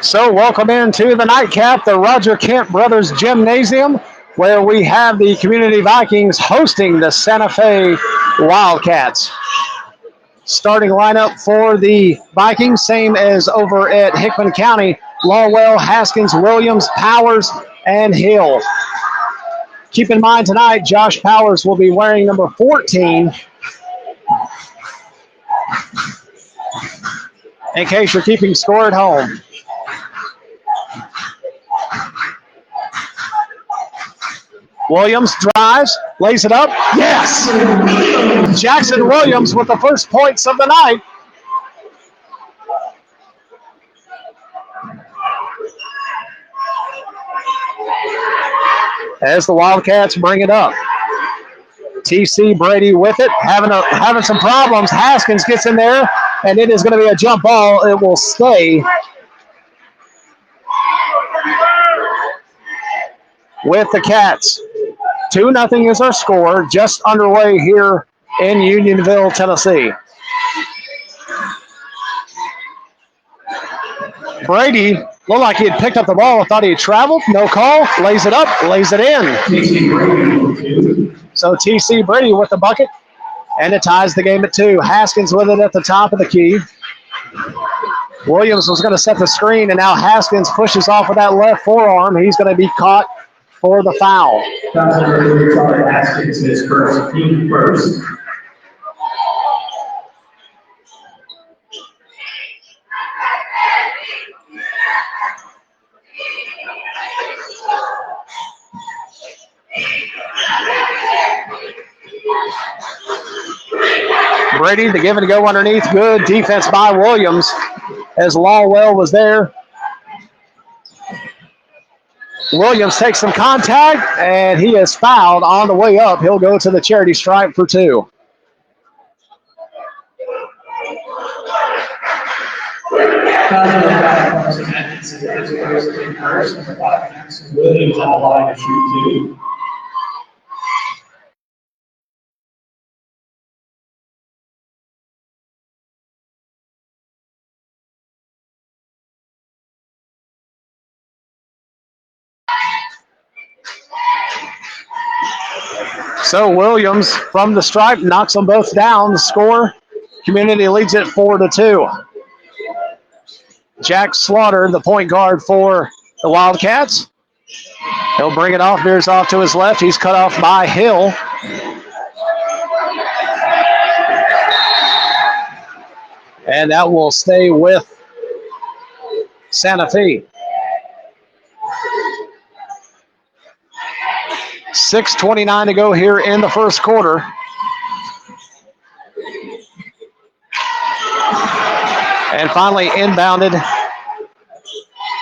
So welcome into the nightcap, the Roger Kent Brothers Gymnasium, where we have the Community Vikings hosting the Santa Fe Wildcats. Starting lineup for the Vikings, same as over at Hickman County: Lawwell, Haskins, Williams, Powers, and Hill. Keep in mind tonight, Josh Powers will be wearing number 14. In case you're keeping score at home. Williams drives, lays it up. Yes! Jackson Williams with the first points of the night. As the Wildcats bring it up. TC Brady with it, having some problems. Haskins gets in there, and it is going to be a jump ball. It will stay with the Cats. 2-0 is our score, just underway here in Unionville, Tennessee. Brady looked like he had picked up the ball. Thought he had traveled. No call. Lays it up. Lays it in. So TC Brady with the bucket. And it ties the game at 2. Haskins with it at the top of the key. Williams was going to set the screen, and now Haskins pushes off with that left forearm. He's going to be caught for the foul. Haskins is first. Team first. Brady, the give and go underneath. Good defense by Williams as Lawwell was there. Williams takes some contact, and he is fouled on the way up. He'll go to the charity stripe for 2. Williams on the line to shoot 2. So Williams from the stripe knocks them both down. The score, Community leads it 4-2. Jack Slaughter, the point guard for the Wildcats. He'll bring it off, veers off to his left. He's cut off by Hill. And that will stay with Santa Fe. 6:29 to go here in the first quarter. And finally inbounded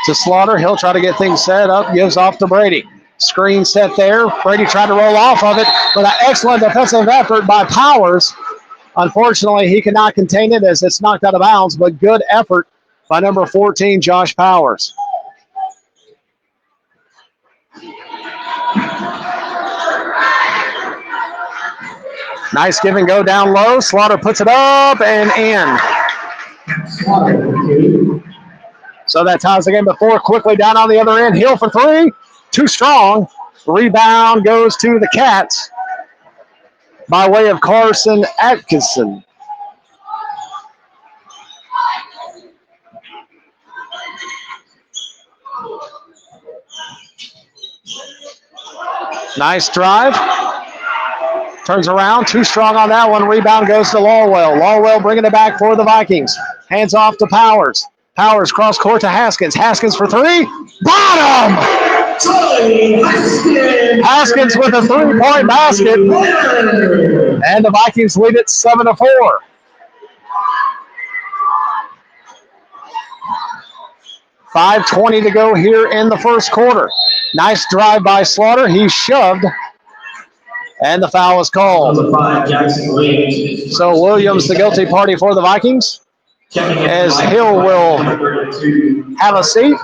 to Slaughter. He'll try to get things set up. Gives off to Brady. Screen set there. Brady tried to roll off of it, but an excellent defensive effort by Powers. Unfortunately, he cannot contain it as it's knocked out of bounds, but good effort by number 14, Josh Powers. Nice give and go down low. Slaughter puts it up and in. So that ties the game to 4. Quickly down on the other end. Hill for 3. Too strong. Rebound goes to the Cats by way of Carson Atkinson. Nice drive. Turns around, too strong on that one. Rebound goes to Lawwell. Lawwell bringing it back for the Vikings. Hands off to Powers. Powers cross court to Haskins. Haskins for 3. Bottom! Haskins with a 3-point basket. And the Vikings lead it 7-4. .5:20 to go here in the first quarter. Nice drive by Slaughter. He's shoved. And the foul is called. So Williams, the guilty party for the Vikings, as Hill will have a seat.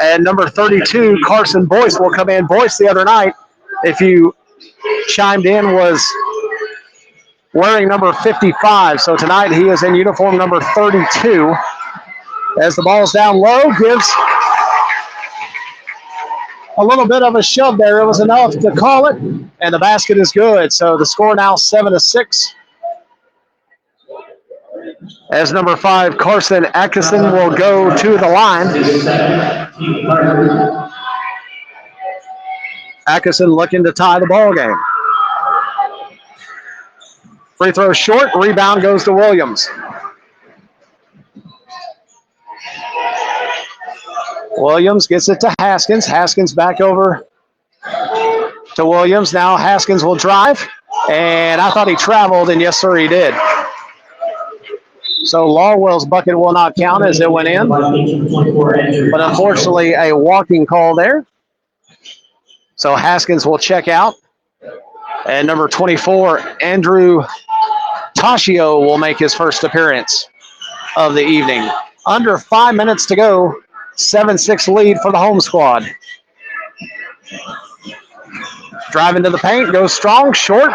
And number 32, Carson Boyce, will come in. Boyce the other night, if you chimed in was wearing number 55. So tonight he is in uniform number 32. As the ball's down low, gives a little bit of a shove there. It was enough to call it, and the basket is good. So the score now 7-6. As number 5, Carson Atkinson will go to the line. Atkinson looking to tie the ball game. Free throw short, rebound goes to Williams. Williams gets it to Haskins. Haskins back over to Williams. Now Haskins will drive, and I thought he traveled, and yes, sir, he did. So Lawwell's bucket will not count as it went in, but unfortunately a walking call there. So Haskins will check out, and number 24, Andrew Toshio, will make his first appearance of the evening. Under 5 minutes to go, 7-6 lead for the home squad. Driving to the paint, goes strong, short,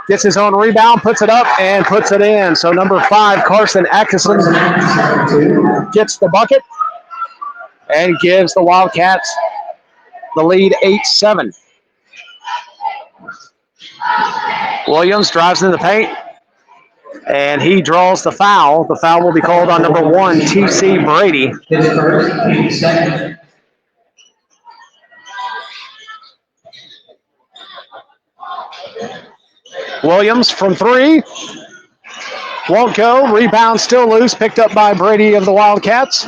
gets his own rebound, puts it up, and puts it in. So number 5, Carson Atkinson, gets the bucket and gives the Wildcats the lead 8-7. Williams drives into the paint, and he draws the foul. The foul will be called on number 1, T.C. Brady. His first, his second. Williams from 3. Won't go. Rebound still loose. Picked up by Brady of the Wildcats.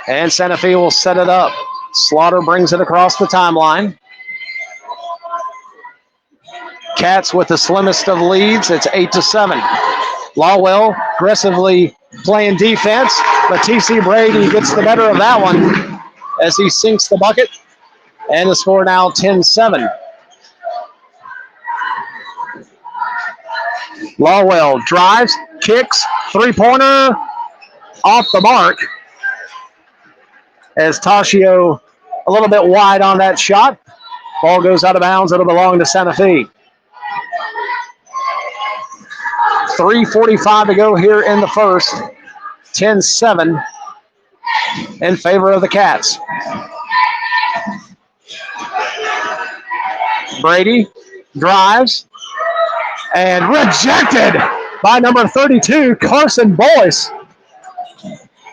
And Santa Fe will set it up. Slaughter brings it across the timeline. Cats with the slimmest of leads. It's 8-7. Lawwell aggressively playing defense, but T.C. Brady gets the better of that one as he sinks the bucket. And the score now 10-7. Lawwell drives, kicks, three-pointer, off the mark. As Toshio a little bit wide on that shot. Ball goes out of bounds. It'll belong to Santa Fe. 3:45 to go here in the first. 10-7 in favor of the Cats. Brady drives and rejected by number 32, Carson Boyce.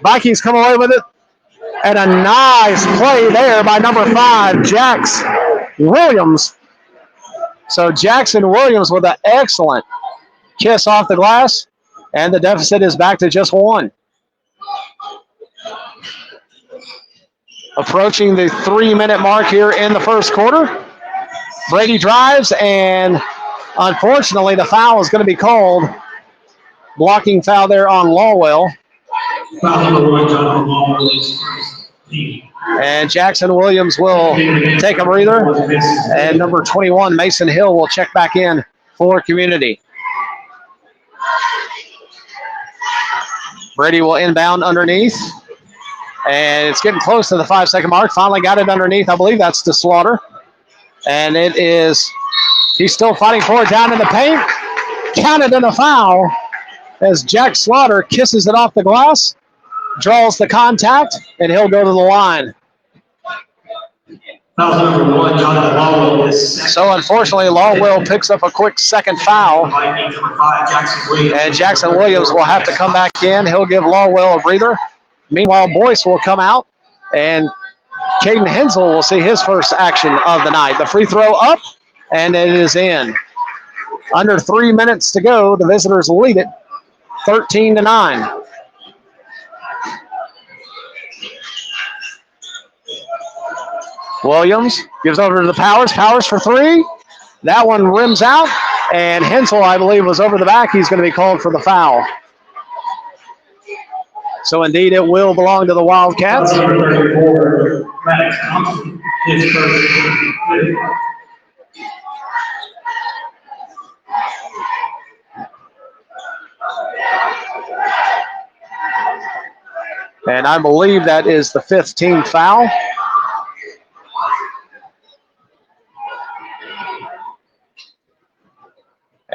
Vikings come away with it. And a nice play there by number 5, Jax Williams. So Jackson Williams with an excellent kiss off the glass, and the deficit is back to just 1. Approaching the 3-minute mark here in the first quarter. Brady drives, and unfortunately the foul is going to be called. Blocking foul there on Lawwell. And Jackson Williams will take a breather. And number 21, Mason Hill, will check back in for Community. Brady will inbound underneath. And it's getting close to the 5-second mark. Finally got it underneath. I believe that's to Slaughter. And it is, he's still fighting for it down in the paint. Counted in a foul as Jack Slaughter kisses it off the glass, draws the contact, and he'll go to the line. So unfortunately, Lawwell picks up a quick second foul. And Jackson Williams will have to come back in. He'll give Lawwell a breather. Meanwhile, Boyce will come out, and Caden Hensel will see his first action of the night. The free throw up, and it is in. Under 3 minutes to go, the visitors lead it 13-9. Williams gives over to the Powers. Powers for 3. That one rims out, and Hensel, I believe, was over the back. He's going to be called for the foul. So, indeed, it will belong to the Wildcats. And I believe that is the 5th team foul.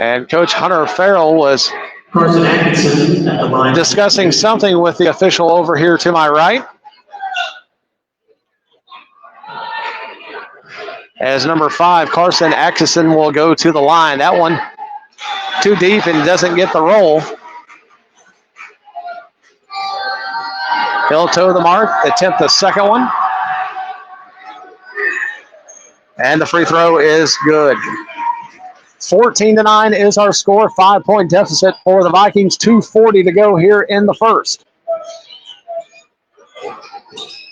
And Coach Hunter Farrell was Carson Atkinson at the line. discussing something with the official over here to my right. As number 5, Carson Atkinson will go to the line. That one too deep and doesn't get the roll. He'll toe the mark, attempt the second one. And the free throw is good. 14-9 is our score. 5-point deficit for the Vikings. 2:40 to go here in the first.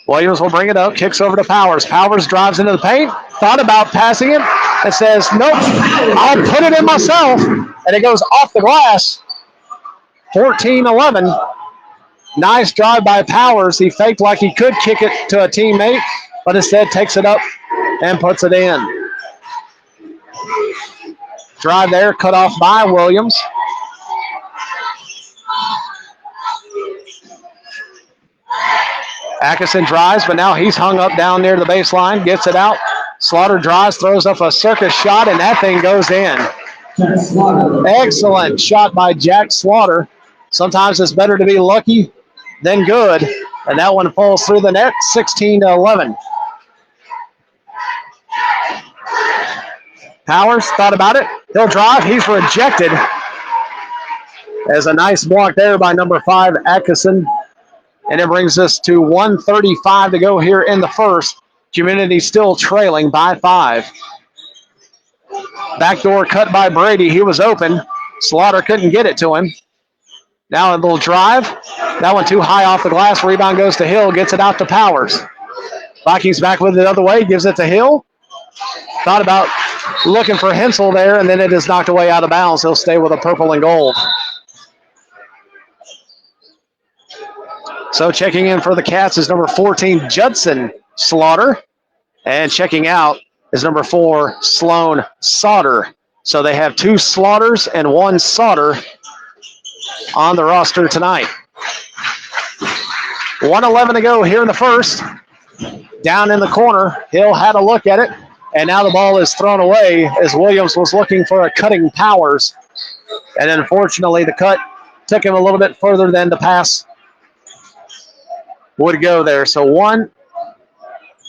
Williams will bring it up, kicks over to Powers. Powers drives into the paint, thought about passing it, and says, nope, I'll put it in myself. And it goes off the glass. 14-11. Nice drive by Powers. He faked like he could kick it to a teammate, but instead takes it up and puts it in. Drive there, cut off by Williams. Atkinson drives, but now he's hung up down near the baseline, gets it out. Slaughter drives, throws up a circus shot, and that thing goes in. Excellent shot by Jack Slaughter. Sometimes it's better to be lucky than good, and that one falls through the net, 16-11. Powers thought about it. He'll drive. He's rejected. As a nice block there by number 5, Atkinson. And it brings us to 1:35 to go here in the first. Community still trailing by 5. Backdoor cut by Brady. He was open. Slaughter couldn't get it to him. Now a little drive. That one too high off the glass. Rebound goes to Hill. Gets it out to Powers. Vikings back with it the other way. Gives it to Hill. Thought about looking for Hensel there, and then it is knocked away out of bounds. He'll stay with a purple and gold. So checking in for the Cats is number 14, Judson Slaughter. And checking out is number 4, Sloan Sauter. So they have 2 Slaughters and 1 Sauter on the roster tonight. 1:11 to go here in the first. Down in the corner, Hill had a look at it. And now the ball is thrown away as Williams was looking for a cutting Powers. And unfortunately, the cut took him a little bit further than the pass would go there. So 1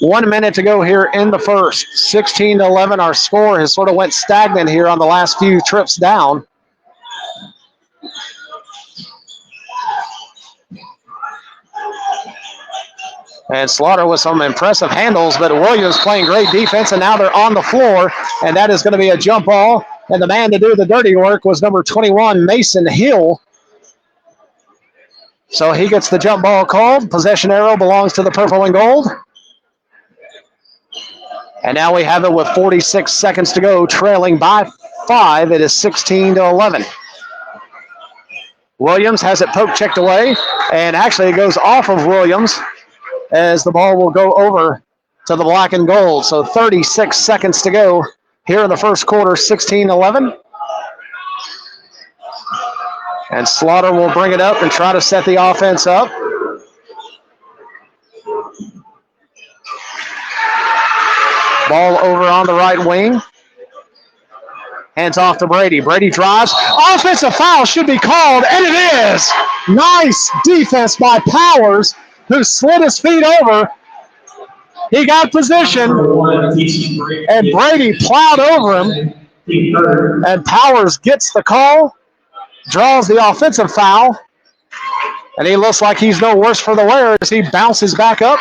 minute to go here in the first. 16-11. Our score has sort of went stagnant here on the last few trips down. And Slaughter with some impressive handles, but Williams playing great defense, and now they're on the floor, and that is going to be a jump ball. And the man to do the dirty work was number 21, Mason Hill. So he gets the jump ball called. Possession arrow belongs to the purple and gold. And now we have it with 46 seconds to go, trailing by 5. It is 16-11. Williams has it poke checked away, and actually it goes off of Williams as the ball will go over to the black and gold. So 36 seconds to go here in the first quarter, 16-11. And Slaughter will bring it up and try to set the offense up. Ball over on the right wing. Hands off to Brady. Brady drives. Offensive foul should be called, and it is. Nice defense by Powers, who slid his feet over. He got position, and Brady plowed over him. And Powers gets the call, draws the offensive foul, and he looks like he's no worse for the wear as he bounces back up.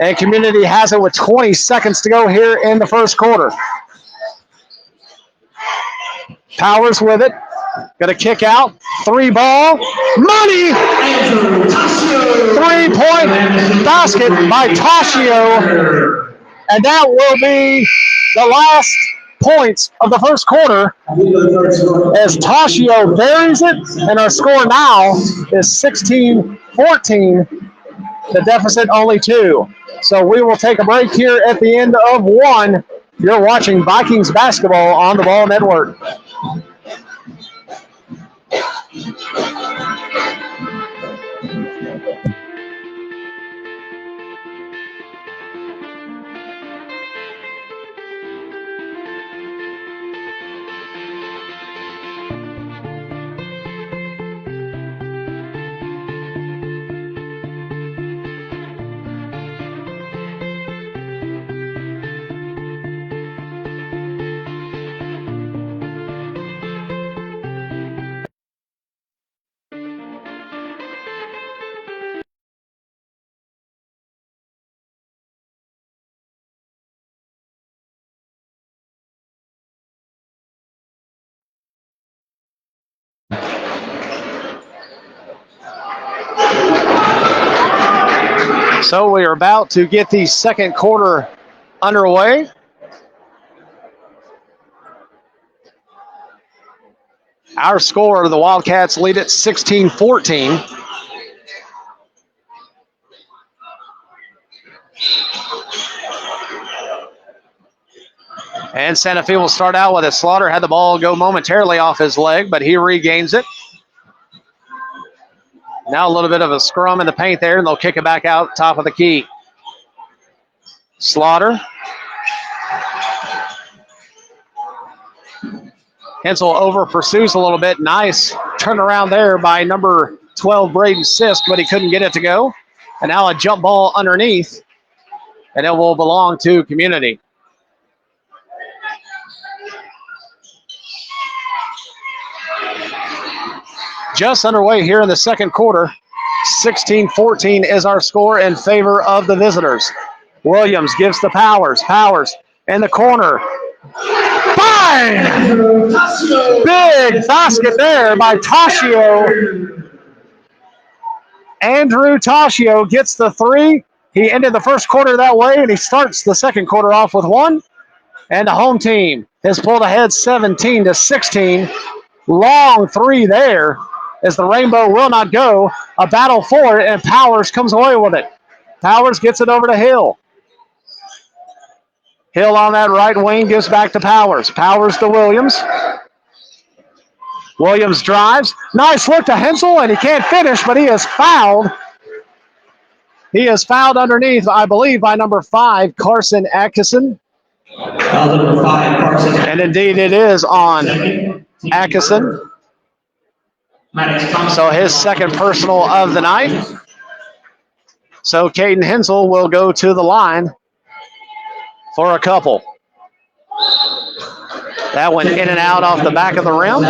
And Community has it with 20 seconds to go here in the first quarter. Powers with it. Going to kick out. 3 ball. Money! 3-point basket by Toshio. And that will be the last points of the first quarter as Toshio buries it. And our score now is 16-14. The deficit only 2. So we will take a break here at the end of 1. You're watching Vikings basketball on the Ball Network. So we are about to get the second quarter underway. Our score, the Wildcats lead at 16-14. And Santa Fe will start out with it. Slaughter had the ball go momentarily off his leg, but he regains it. Now a little bit of a scrum in the paint there, and they'll kick it back out top of the key. Slaughter. Hensel over pursues a little bit. Nice turnaround there by number 12, Braden Sisk, but he couldn't get it to go. And now a jump ball underneath, and it will belong to Community. Just underway here in the second quarter. 16-14 is our score in favor of the visitors. Williams gives to Powers. Powers in the corner. Bang! Big basket there by Toshio. Andrew Toshio gets the three. He ended the first quarter that way, and he starts the second quarter off with one. And the home team has pulled ahead 17-16. Long three there as the Rainbow will not go. A battle for it, and Powers comes away with it. Powers gets it over to Hill. Hill on that right wing gives back to Powers. Powers to Williams. Williams drives. Nice look to Hensel, and he can't finish, but he is fouled. He is fouled underneath, I believe, by number 5, Carson Atkinson. Number 5, Carson. And indeed it is on Atkinson. So his second personal of the night. So Caden Hensel will go to the line for a couple. That went in and out off the back of the rim.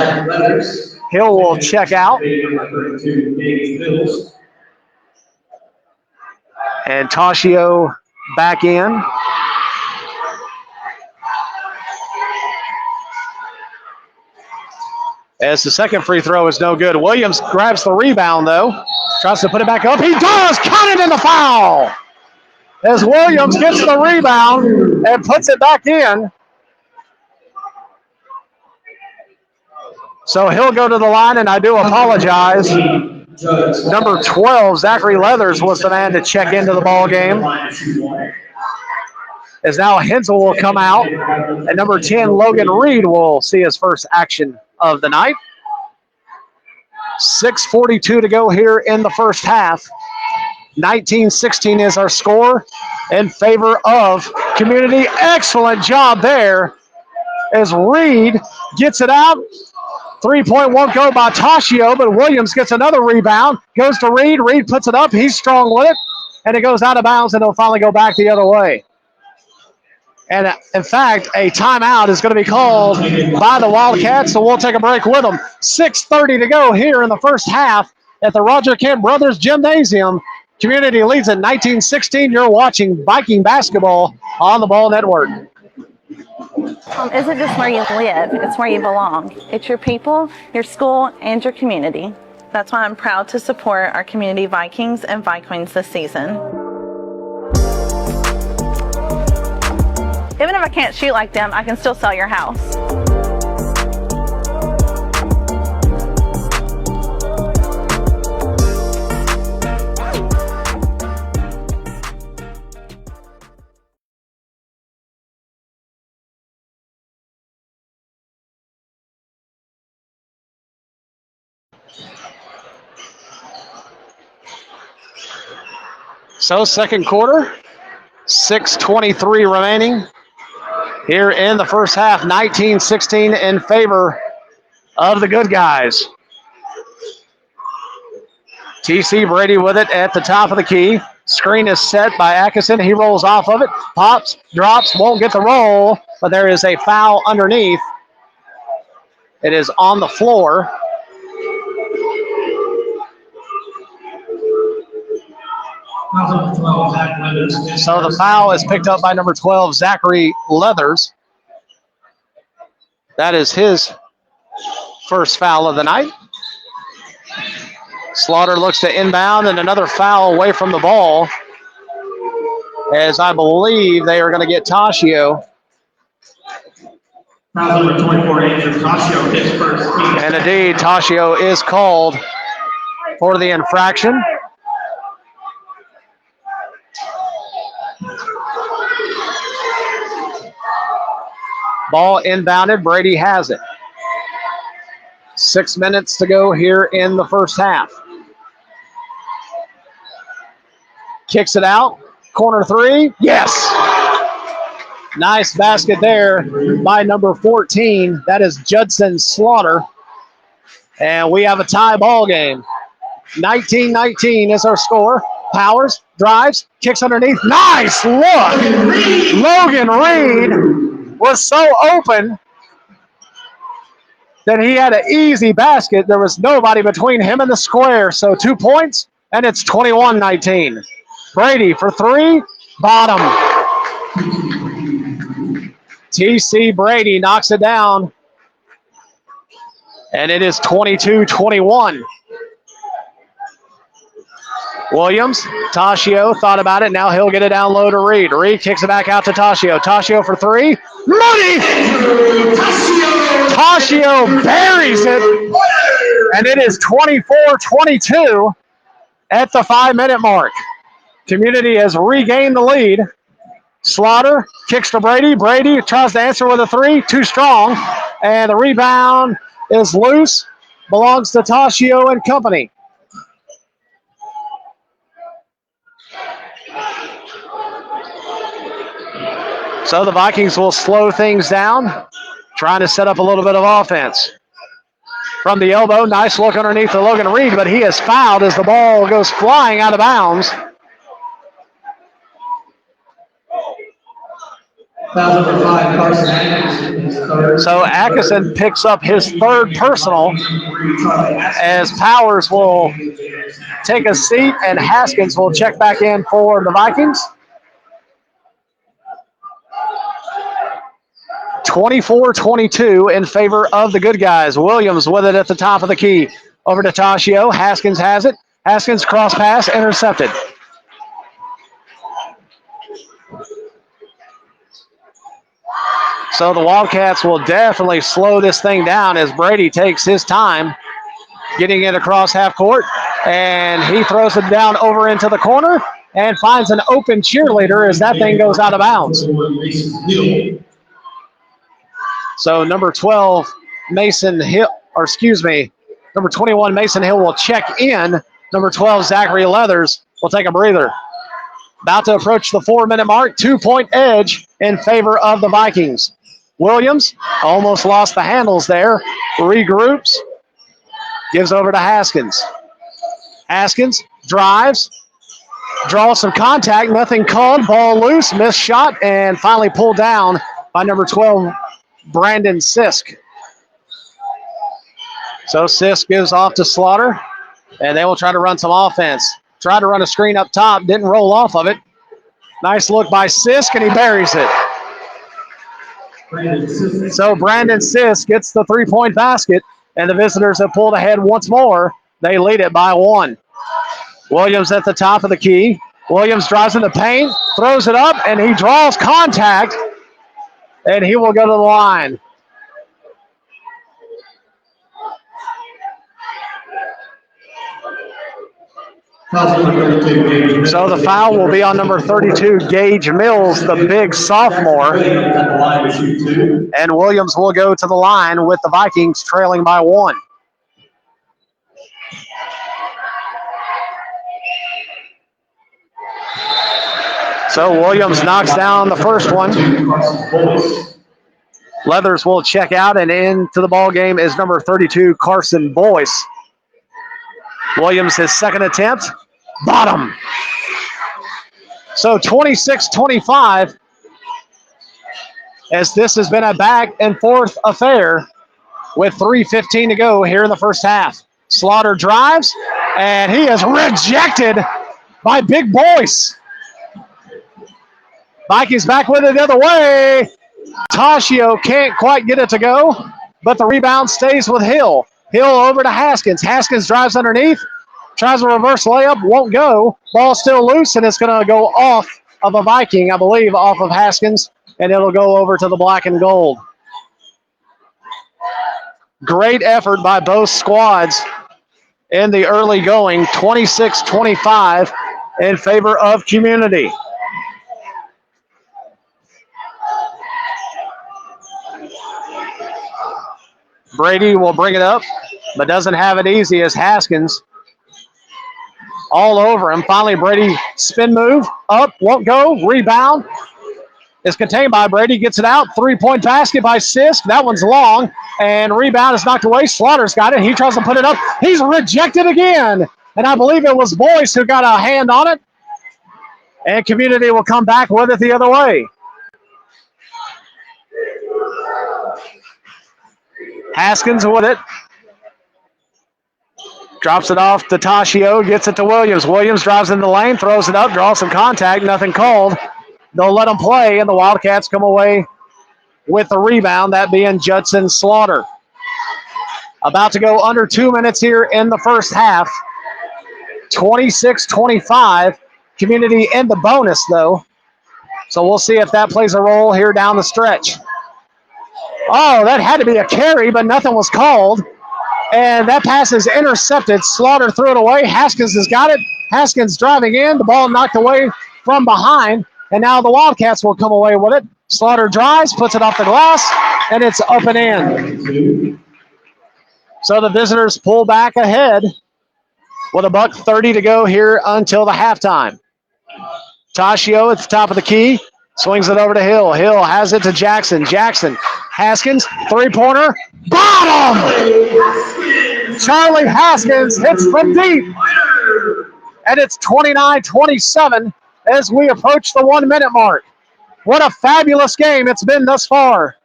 Hill will check out. And Toshio back in. As the second free throw is no good. Williams grabs the rebound, though. Tries to put it back up. He does! Counted in the foul! As Williams gets the rebound and puts it back in. So he'll go to the line, and I do apologize. Number 12, Zachary Leathers, was the man to check into the ball game. As now Hensel will come out, and number 10, Logan Reed, will see his first action of the night. 6:42 to go here in the first half. 19-16 is our score in favor of Community. Excellent job there as Reed gets it out. 3-point won't go by Toshio, but Williams gets another rebound. Goes to Reed. Reed puts it up. He's strong with it. And it goes out of bounds, and it'll finally go back the other way. And, in fact, a timeout is going to be called by the Wildcats, so we'll take a break with them. 6:30 to go here in the first half at the Roger Kent Brothers Gymnasium. Community leads at 19-16. You're watching Viking basketball on the Ball Network. Home isn't just where you live, it's where you belong. It's your people, your school, and your community. That's why I'm proud to support our community Vikings and Vikings this season. Even if I can't shoot like them, I can still sell your house. So second quarter, 6:23 remaining here in the first half. 19-16 in favor of the good guys. TC Brady with it at the top of the key. Screen is set by Atkinson. He rolls off of it, pops, drops, won't get the roll, but there is a foul underneath. It is on the floor. So the foul is picked up by number 12, Zachary Leathers. That is his first foul of the night. Slaughter looks to inbound, and another foul away from the ball. as I believe they are going to get Tashio. Foul number 24, Andrew Tascio, his first team. And indeed, Tashio is called for the infraction. Ball inbounded. Brady has it. 6 minutes to go here in the first half. Kicks it out. Corner three. Yes. Nice basket there by number 14. That is Judson Slaughter. And we have a tie ball game. 19-19 is our score. Powers, drives, kicks underneath. Nice look. Logan Reed was so open that he had an easy basket. There was nobody between him and the square. So 2 points, and it's 21-19. Brady for three, bottom. TC Brady knocks it down, and it is 22-21. Williams, Tashio thought about it. Now he'll get it down low to Reed. Reed kicks it back out to Tashio. Tashio for three. Money! Tashio buries it, and it is 24-22 at the 5-minute mark. Community has regained the lead. Slaughter kicks to Brady. Brady tries to answer with a three. Too strong. And the rebound is loose. Belongs to Tashio and company. So the Vikings will slow things down, trying to set up a little bit of offense. From the elbow, nice look underneath the Logan Reed, but he is fouled as the ball goes flying out of bounds. Foul number 5, Carson Atkinson. So Atkinson picks up his third personal as Powers will take a seat and Haskins will check back in for the Vikings. 24-22 in favor of the good guys. Williams with it at the top of the key. Over to Tashio. Haskins has it. Haskins cross pass intercepted. So the Wildcats will definitely slow this thing down as Brady takes his time getting it across half court. And he throws it down over into the corner and finds an open cheerleader as that thing goes out of bounds. So number 12, Mason Hill, or excuse me, number 21, Mason Hill will check in. Number 12, Zachary Leathers will take a breather. About to approach the 4-minute mark, 2-point edge in favor of the Vikings. Williams almost lost the handles there, regroups, gives over to Haskins. Haskins drives, draws some contact, nothing called, ball loose, missed shot, and finally pulled down by number 12, Brandon Sisk. So Sisk gives off to Slaughter, and they will try to run some offense. Tried to run a screen up top, didn't roll off of it. Nice look by Sisk, and he buries it. So Brandon Sisk gets the 3-point basket, and the visitors have pulled ahead once more. They lead it by 1. Williams at the top of the key. Williams drives in the paint, throws it up, and he draws contact, and he will go to the line. So the foul will be on number 32, Gage Mills, the big sophomore. And Williams will go to the line with the Vikings trailing by 1. So Williams knocks down the first one. Leathers will check out, and into the ball game is number 32, Carson Boyce. Williams, his second attempt, bottom. So 26-25, as this has been a back and forth affair with 3:15 to go here in the first half. Slaughter drives, and he is rejected by Big Boyce. Vikings back with it the other way. Tashio can't quite get it to go, but the rebound stays with Hill. Hill over to Haskins. Haskins drives underneath, tries a reverse layup, won't go. Ball still loose, and it's going to go off of a Viking, I believe, off of Haskins, and it'll go over to the black and gold. Great effort by both squads in the early going, 26-25 in favor of Community. Brady will bring it up, but doesn't have it easy as Haskins all over him. Finally, Brady spin move, up, won't go, rebound. Is contained by Brady, gets it out, three-point basket by Sisk. That one's long, and rebound is knocked away. Slaughter's got it. He tries to put it up. He's rejected again, and I believe it was Boyce who got a hand on it, and Community will come back with it the other way. Haskins with it. Drops it off to Tashio, gets it to Williams. Williams drives in the lane, throws it up, draws some contact, nothing called. They'll let him play, and the Wildcats come away with the rebound, that being Judson Slaughter. About to go under 2 minutes here in the first half. 26-25. Community in the bonus, though. So we'll see if that plays a role here down the stretch. Oh, that had to be a carry, but nothing was called. And that pass is intercepted. Slaughter threw it away. Haskins has got it. Haskins driving in. The ball knocked away from behind. And now the Wildcats will come away with it. Slaughter drives, puts it off the glass, and it's up and in. So the visitors pull back ahead with $1:30 to go here until the halftime. Tashio at the top of the key. Swings it over to Hill. Hill has it to Jackson. Jackson, Haskins, three-pointer. Bottom! Charlie Haskins hits from deep. And it's 29-27 as we approach the 1 minute mark. What a fabulous game it's been thus far.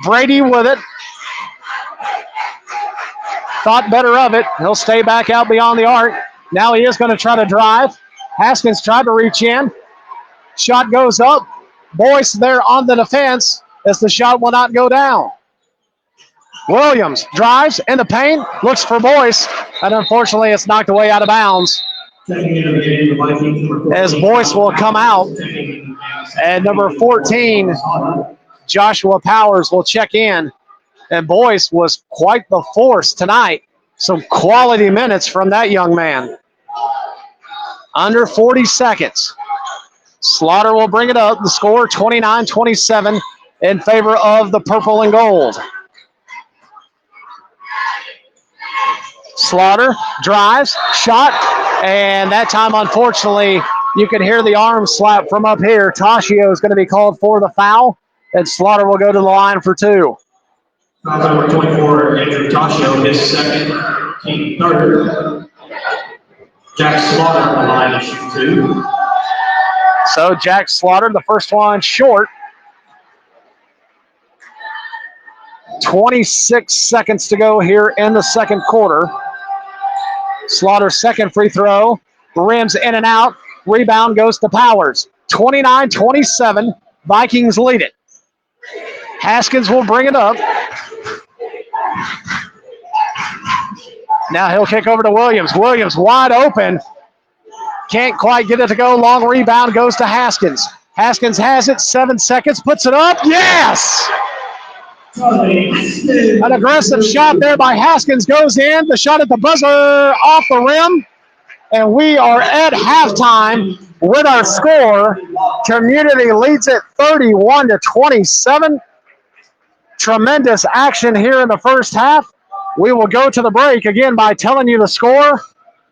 Brady with it. Thought better of it. He'll stay back out beyond the arc. Now he is going to try to drive. Haskins tried to reach in. Shot goes up. Boyce there on the defense as the shot will not go down. Williams drives in the paint, looks for Boyce, and unfortunately it's knocked away out of bounds. As Boyce will come out, and number 14, Joshua Powers, will check in. And Boyce was quite the force tonight. Some quality minutes from that young man. Under 40 seconds. Slaughter will bring it up. The score 29-27 in favor of the purple and gold. Slaughter drives, shot, and that time, unfortunately, you can hear the arm slap from up here. Tashio is going to be called for the foul, and Slaughter will go to the line for two. Number 24, Andrew Tashio, his second, team third. Jack Slaughter on the line to shoot two. So Jack Slaughter, the first one short. 26 seconds to go here in the second quarter. Slaughter's second free throw. Rims in and out. Rebound goes to Powers. 29-27. Vikings lead it. Haskins will bring it up. Now he'll kick over to Williams. Williams wide open. Can't quite get it to go. Long rebound goes to Haskins. Haskins has it. 7 seconds. Puts it up. Yes! An aggressive shot there by Haskins goes in. The shot at the buzzer off the rim. And we are at halftime with our score. Community leads it 31-27. Tremendous action here in the first half. We will go to the break again by telling you the score.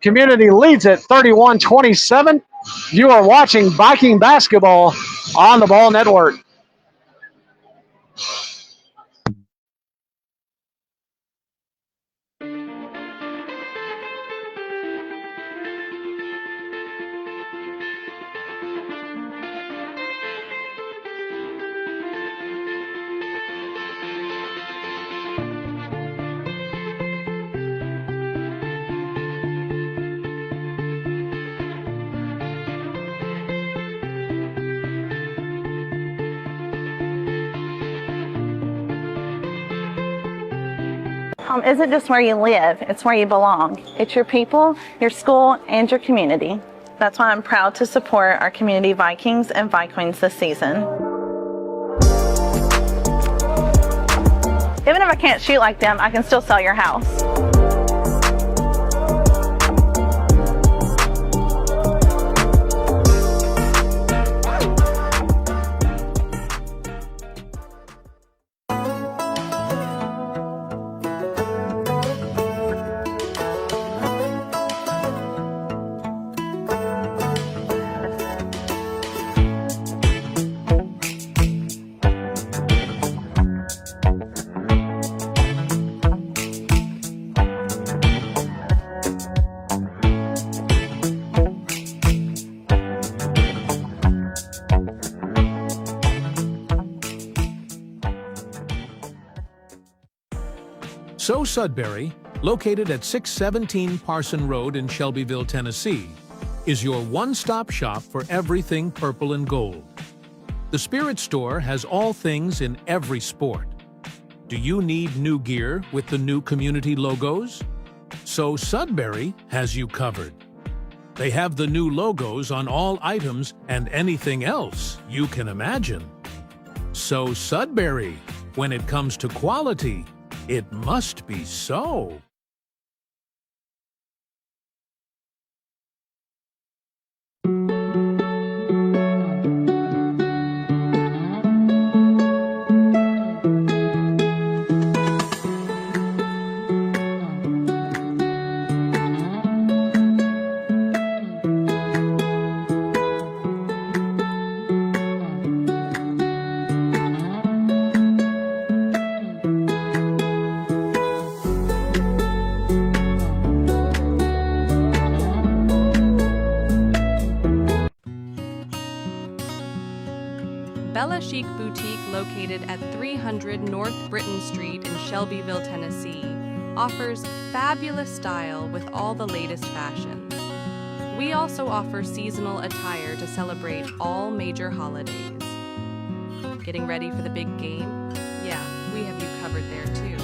Community leads it 31-27. You are watching Viking basketball on the Ball Network. Home isn't just where you live, it's where you belong. It's your people, your school, and your community. That's why I'm proud to support our community Vikings and Vikings this season. Even if I can't shoot like them, I can still sell your house. So Sudbury, located at 617 Parson Road in Shelbyville, Tennessee, is your one-stop shop for everything purple and gold. The Spirit Store has all things in every sport. Do you need new gear with the new community logos? So Sudbury has you covered. They have the new logos on all items and anything else you can imagine. So Sudbury, when it comes to quality, it must be so. Bella Chic Boutique, located at 300 North Britton Street in Shelbyville, Tennessee, offers fabulous style with all the latest fashions. We also offer seasonal attire to celebrate all major holidays. Getting ready for the big game? Yeah, we have you covered there too.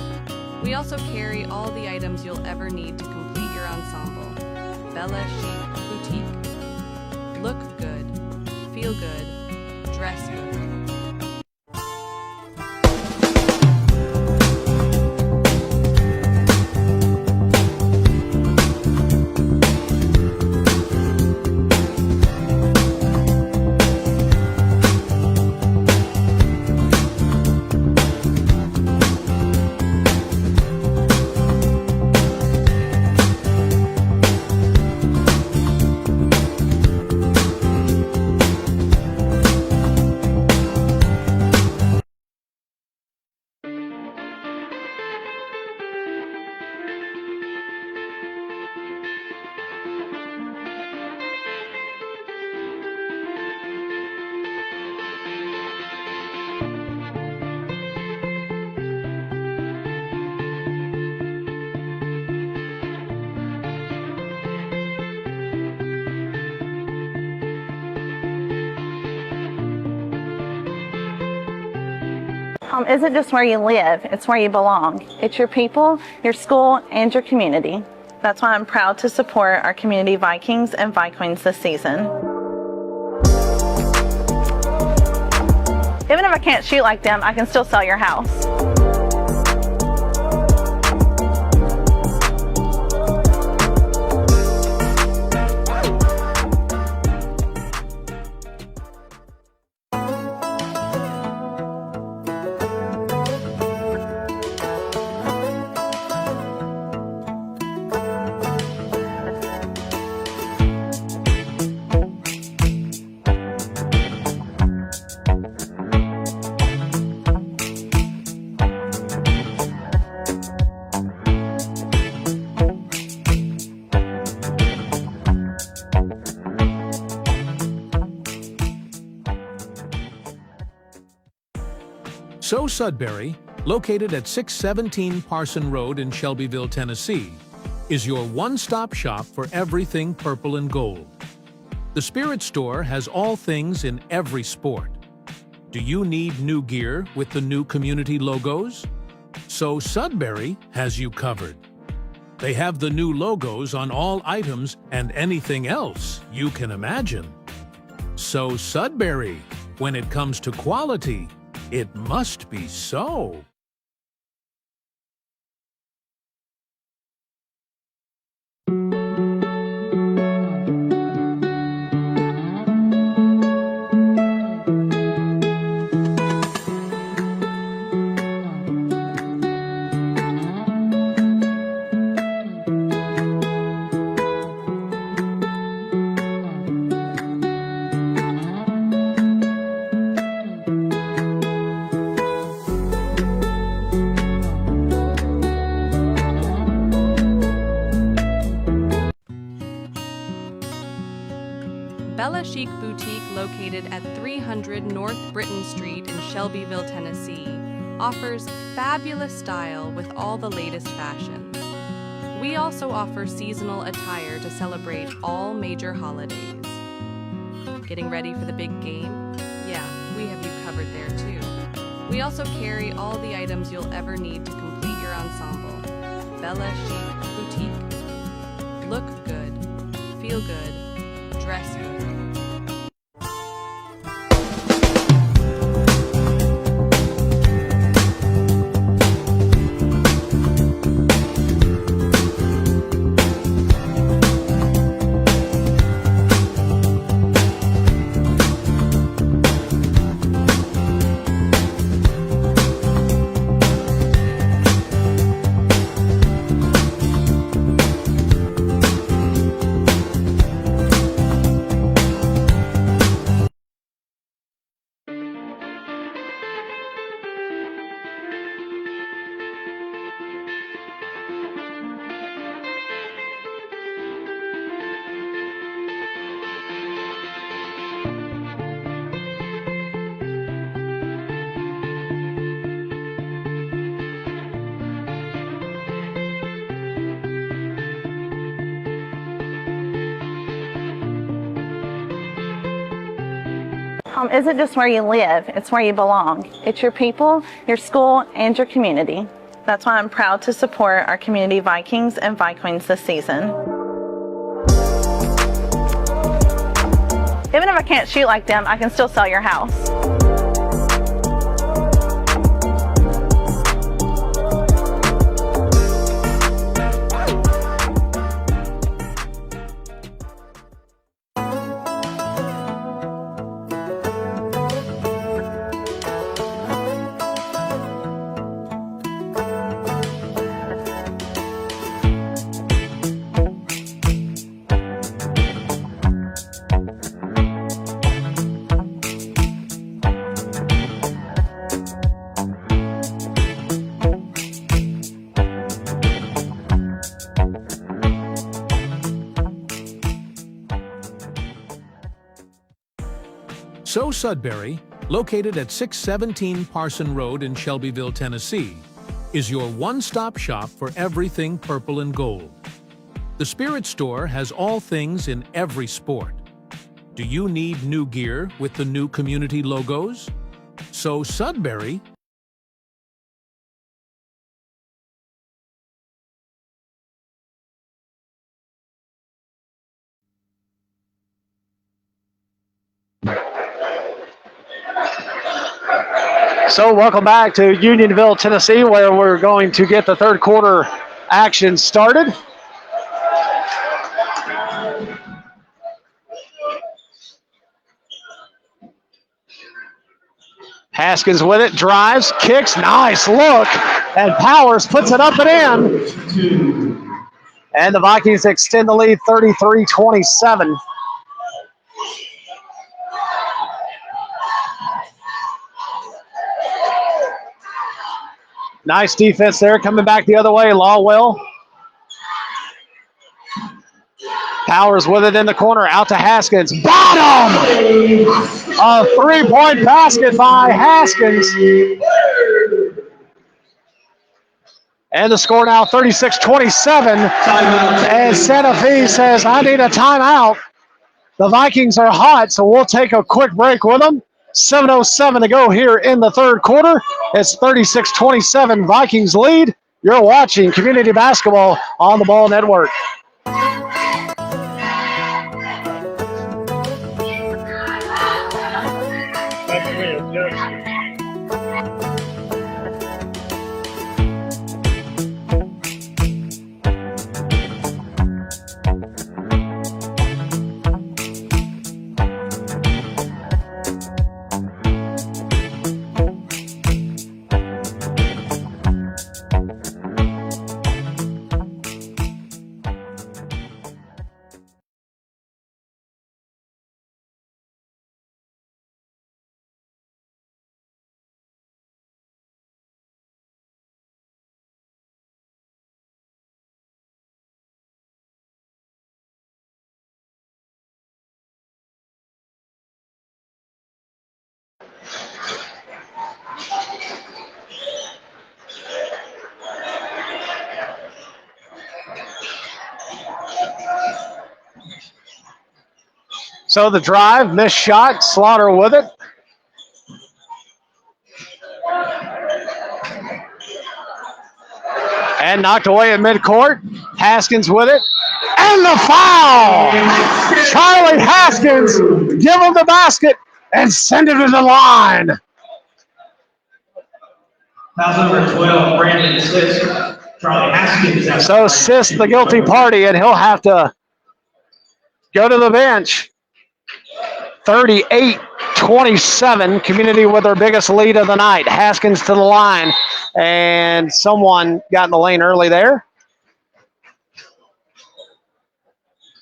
We also carry all the items you'll ever need to complete your ensemble. Bella Chic Boutique. Look good, feel good, dress good. Home isn't just where you live, it's where you belong. It's your people, your school, and your community. That's why I'm proud to support our community Vikings and Vikings this season. Even if I can't shoot like them, I can still sell your house. So Sudbury, located at 617 Parson Road in Shelbyville, Tennessee, is your one-stop shop for everything purple and gold. The Spirit Store has all things in every sport. Do you need new gear with the new community logos? So Sudbury has you covered. They have the new logos on all items and anything else you can imagine. So Sudbury, when it comes to quality, it must be so. Bella Chic Boutique, located at 300 North Britton Street in Shelbyville, Tennessee, offers fabulous style with all the latest fashions. We also offer seasonal attire to celebrate all major holidays. Getting ready for the big game? Yeah, we have you covered there too. We also carry all the items you'll ever need to complete your ensemble. Bella Chic Boutique. Look good, feel good, dress good. Home isn't just where you live, it's where you belong. It's your people, your school, and your community. That's why I'm proud to support our community Vikings and Vikings this season. Even if I can't shoot like them, I can still sell your house. So Sudbury, located at 617 Parson Road in Shelbyville, Tennessee, is your one-stop shop for everything purple and gold. The Spirit Store has all things in every sport. Do you need new gear with the new community logos? So Sudbury. So welcome back to Unionville, Tennessee, where we're going to get the third quarter action started. Haskins with it, drives, kicks, nice look, and Powers puts it up and in. And the Vikings extend the lead 33-27. Nice defense there, coming back the other way, Lawwell. Powers with it in the corner, out to Haskins. Bottom! A three-point basket by Haskins. And the score now 36-27. And Santa Fe says, I need a timeout. The Vikings are hot, so we'll take a quick break with them. 7:07 to go here in the third quarter. It's 36-27 Vikings lead. You're watching Community Basketball on the Ball Network. So the drive, missed shot, Slaughter with it. And knocked away at midcourt. Haskins with it. And the foul! Charlie Haskins, give him the basket and send it to the line. Foul number 12, Brandon Sisk. Charlie Haskins. So Sisk, the guilty party, and he'll have to go to the bench. 38-27, Community with their biggest lead of the night. Haskins to the line, and someone got in the lane early there.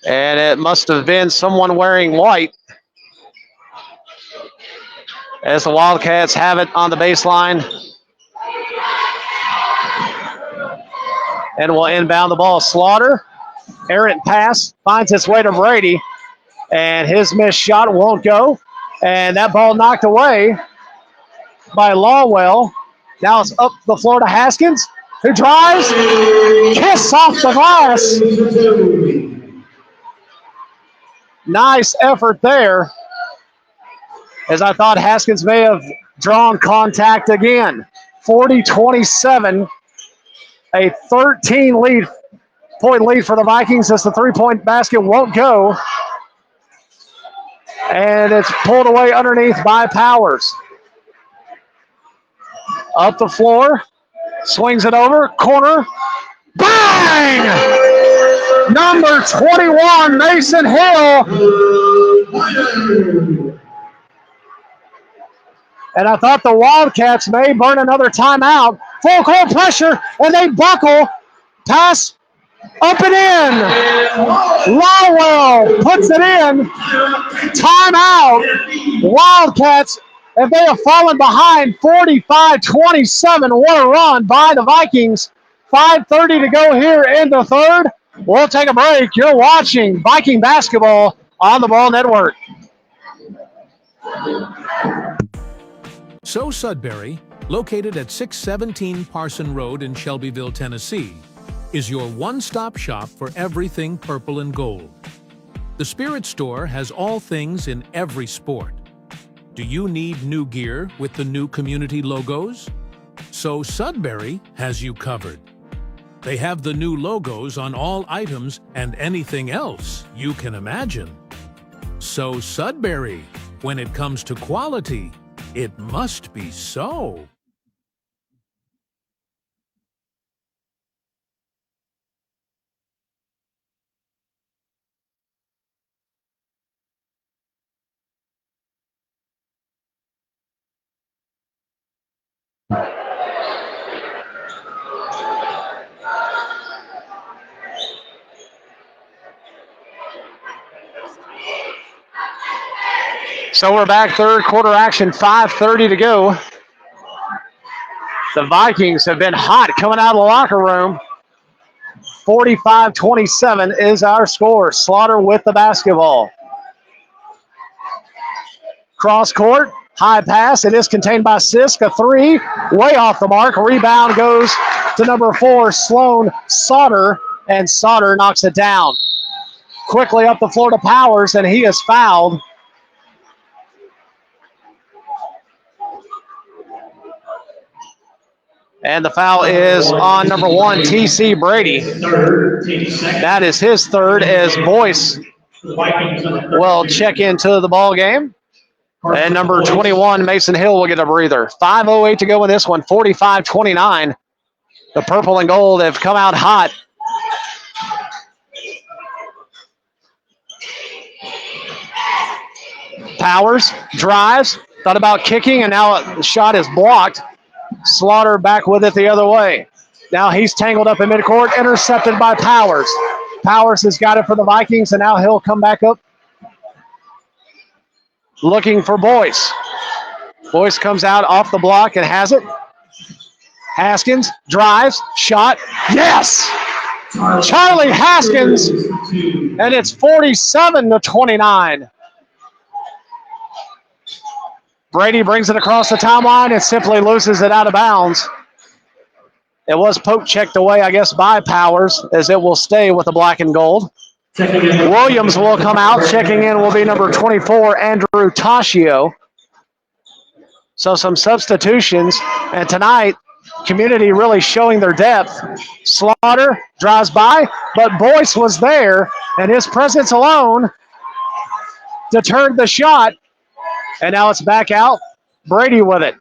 And it must have been someone wearing white, as the Wildcats have it on the baseline. And will inbound the ball. Slaughter, errant pass, finds its way to Brady, and his missed shot won't go. And that ball knocked away by Lawwell. Now it's up the floor to Haskins, who drives, kiss off the glass. Nice effort there, as I thought Haskins may have drawn contact again. 40-27, a 13-point lead for the Vikings as the three-point basket won't go. And it's pulled away underneath by Powers. Up the floor, swings it over, corner, bang! Number 21, Mason Hill. And I thought the Wildcats may burn another timeout. Full court pressure, and they buckle. Pass up and in. Lawwell puts it in. Timeout. Wildcats, if they have fallen behind 45-27, what a run by the Vikings. 5:30 to go here in the third. We'll take a break. You're watching Viking basketball on the Ball Network. So Sudbury, located at 617 Parson Road in Shelbyville, Tennessee, is your one-stop shop for everything purple and gold. The Spirit Store has all things in every sport. Do you need new gear with the new community logos? So Sudbury has you covered. They have the new logos on all items and anything else you can imagine. So Sudbury, when it comes to quality, it must be so. So we're back, third quarter action, 5:30 to go. The Vikings have been hot coming out of the locker room. 45-27 is our score. Slaughter with the basketball. Cross court, high pass. It is contained by Sisk. A three, way off the mark. Rebound goes to number 4, Sloan Sauter, and Sauter knocks it down. Quickly up the floor to Powers, and he is fouled. And the foul is on number 1, T.C. Brady. That is his third as Boyce will check into the ball game. And number 21, Mason Hill, will get a breather. 5:08 to go in this one, 45-29. The purple and gold have come out hot. Powers drives, thought about kicking, and now the shot is blocked. Slaughter back with it the other way. Now he's tangled up in midcourt, intercepted by Powers. Powers has got it for the Vikings, and now he'll come back up looking for Boyce. Boyce comes out off the block and has it. Haskins drives, shot, yes! Charlie Haskins, and it's 47-29. Brady brings it across the timeline and simply loses it out of bounds. It was poke checked away, I guess, by Powers, as it will stay with the black and gold. Williams will come out. Checking in will be number 24, Andrew Toshio. So some substitutions. And tonight, Community really showing their depth. Slaughter drives by, but Boyce was there, and his presence alone deterred the shot. And now it's back out. Brady with it.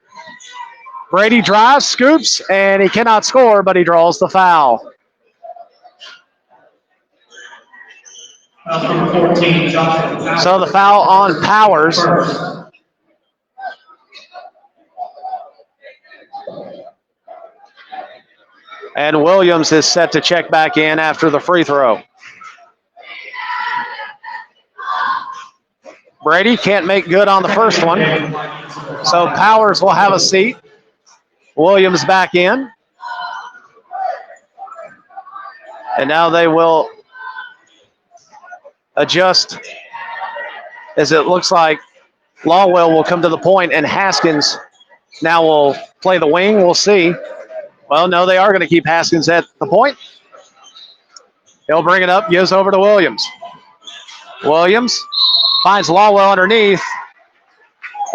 Brady drives, scoops, and he cannot score, but he draws the foul. So the foul on Powers. And Williams is set to check back in after the free throw. Brady can't make good on the first one. So Powers will have a seat. Williams back in. And now they will adjust, as it looks like Lawwell will come to the point and Haskins now will play the wing. We'll see. Well, no, they are going to keep Haskins at the point. He'll bring it up, gives over to Williams. Williams finds Lawwell underneath,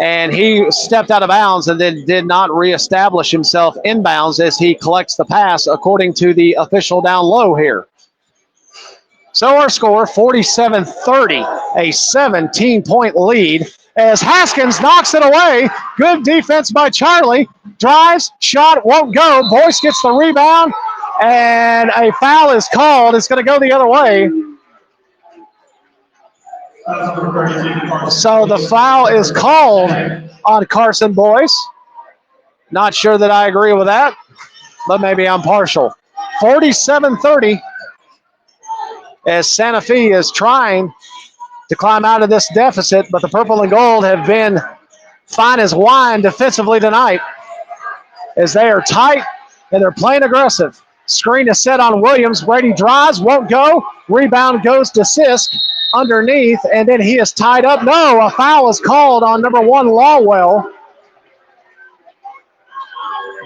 and he stepped out of bounds and then did not reestablish himself inbounds as he collects the pass, according to the official down low here. So our score, 47-30, a 17-point lead as Haskins knocks it away. Good defense by Charlie. Drives, shot, won't go. Boyce gets the rebound, and a foul is called. It's going to go the other way. So the foul is called on Carson Boyce. Not sure that I agree with that, but maybe I'm partial. 47-30 as Santa Fe is trying to climb out of this deficit, but the purple and gold have been fine as wine defensively tonight as they are tight and they're playing aggressive. Screen is set on Williams. Brady drives, won't go. Rebound goes to Sisk underneath, and then he is tied up. No, a foul is called on number 1, Lawwell.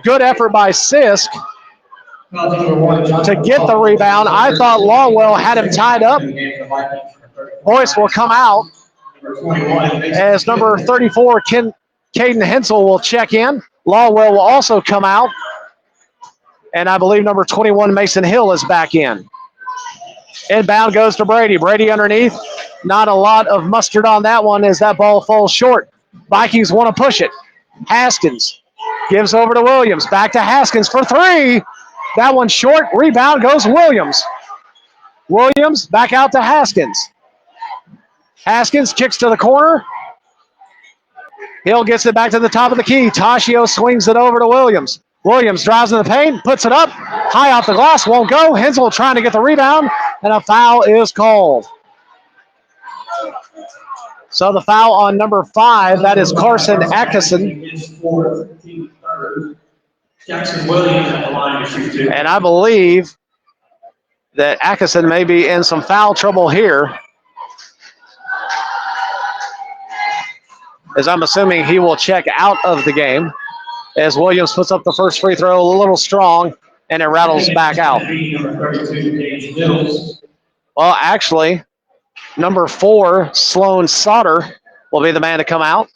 Good effort by Sisk to get the rebound. I thought Lawwell had him tied up. Boyce will come out as number 34, Caden Hensel, will check in. Lawwell will also come out. And I believe number 21, Mason Hill, is back in. Inbound goes to Brady. Brady underneath. Not a lot of mustard on that one as that ball falls short. Vikings want to push it. Haskins gives over to Williams. Back to Haskins for three. That one short. Rebound goes Williams. Williams back out to Haskins. Haskins kicks to the corner. Hill gets it back to the top of the key. Toshio swings it over to Williams. Williams drives in the paint, puts it up. High off the glass, won't go. Hensel trying to get the rebound, and a foul is called. So the foul on number 5, that is Carson Atkinson. And I believe that Atkinson may be in some foul trouble here, as I'm assuming he will check out of the game as Williams puts up the first free throw a little strong, and it rattles back out. Well, actually, number 4, Sloan Sauter, will be the man to come out.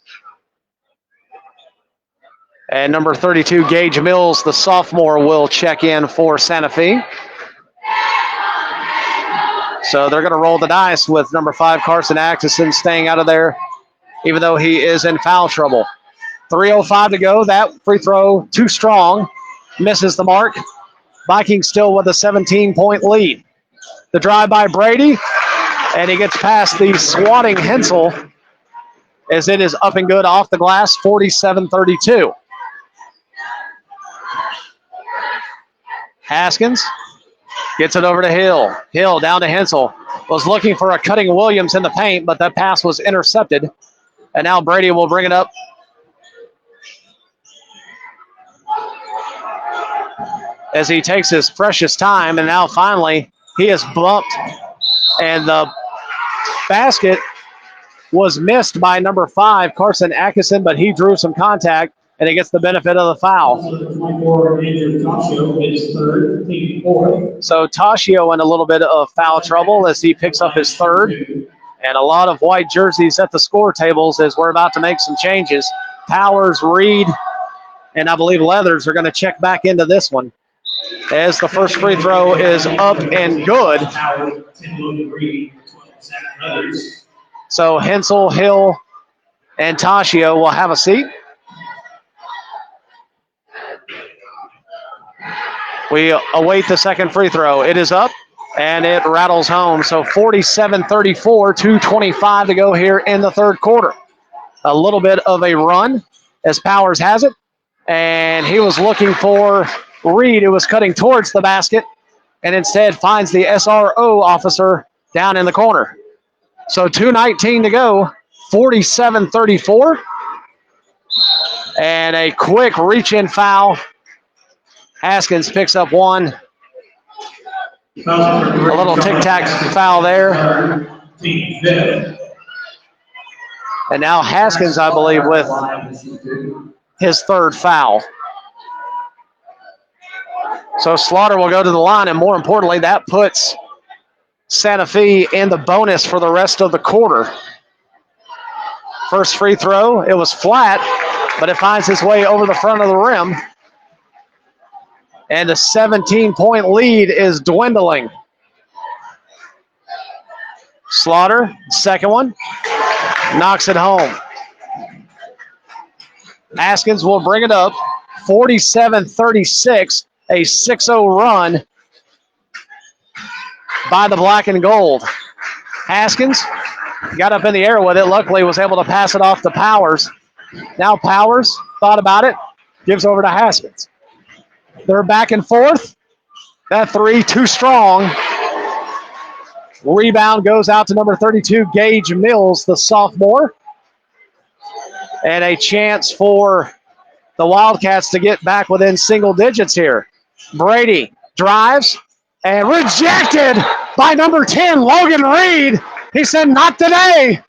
And number 32, Gage Mills, the sophomore, will check in for Santa Fe. So they're going to roll the dice with number 5, Carson Atkinson, staying out of there, even though he is in foul trouble. 3:05 to go. That free throw too strong. Misses the mark. Vikings still with a 17-point lead. The drive by Brady, and he gets past the swatting Hensel as it is up and good off the glass, 47-32. Haskins gets it over to Hill. Hill down to Hensel. Was looking for a cutting Williams in the paint, but that pass was intercepted. And now Brady will bring it up. As he takes his precious time, and now finally he is bumped. And the basket was missed by number 5, Carson Atkinson, but he drew some contact, and he gets the benefit of the foul. So Tashio in a little bit of foul trouble as he picks up his third. And a lot of white jerseys at the score tables as we're about to make some changes. Powers, Reed, and I believe Leathers are going to check back into this one, as the first free throw is up and good. So Hensel, Hill, and Tashio will have a seat. We await the second free throw. It is up, and it rattles home. So 47-34, 2:25 to go here in the third quarter. A little bit of a run as Powers has it, and he was looking for Reed, who was cutting towards the basket, and instead finds the SRO officer down in the corner. So 2:19 to go, 47-34. And a quick reach-in foul. Haskins picks up one. A little tic-tac foul there. And now Haskins, I believe, with his third foul. So Slaughter will go to the line, and more importantly, that puts Santa Fe in the bonus for the rest of the quarter. First free throw, it was flat, but it finds its way over the front of the rim. And a 17-point lead is dwindling. Slaughter, second one, knocks it home. Haskins will bring it up, 47-36. A 6-0 run by the black and gold. Haskins got up in the air with it. Luckily was able to pass it off to Powers. Now Powers thought about it, gives over to Haskins. They're back and forth. That three too strong. Rebound goes out to number 32, Gage Mills, the sophomore. And a chance for the Wildcats to get back within single digits here. Brady drives and rejected by number 10, Logan Reed. He said, not today.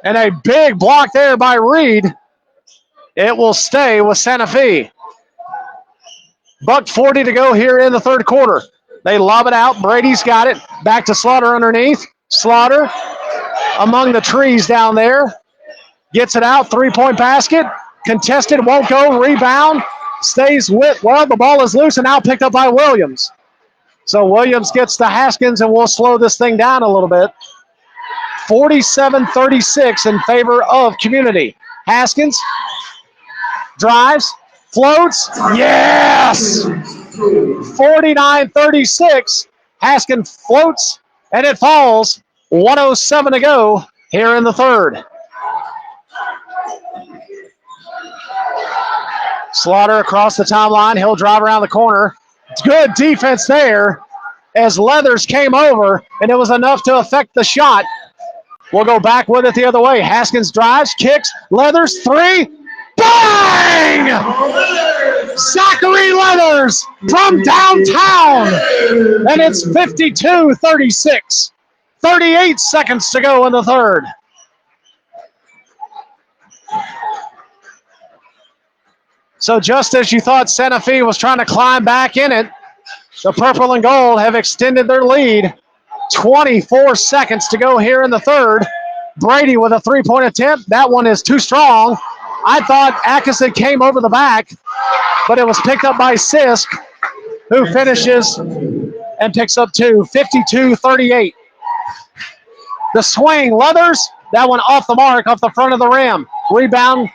And a big block there by Reed. It will stay with Santa Fe. $1:40 to go here in the third quarter. They lob it out. Brady's got it. Back to Slaughter underneath. Slaughter among the trees down there. Gets it out. Three-point basket. Contested. Won't go. Rebound. Stays with, well, the ball is loose and now picked up by Williams. So Williams gets to Haskins, and we'll slow this thing down a little bit. 47-36 in favor of Community. Haskins drives, floats, yes! 49-36. Haskins floats, and it falls. 1:07 to go here in the third. Slaughter across the timeline. He'll drive around the corner. It's good defense there as Leathers came over, and it was enough to affect the shot. We'll go back with it the other way. Haskins drives, kicks, Leathers, three. Bang! Zachary Leathers from downtown. And it's 52-36. 38 seconds to go in the third. So just as you thought Santa Fe was trying to climb back in it, the purple and gold have extended their lead. 24 seconds to go here in the third. Brady with a three-point attempt. That one is too strong. I thought Atkinson came over the back, but it was picked up by Sisk, who finishes and picks up 2, 52-38. The swing, Leathers, that one off the mark, off the front of the rim. Rebound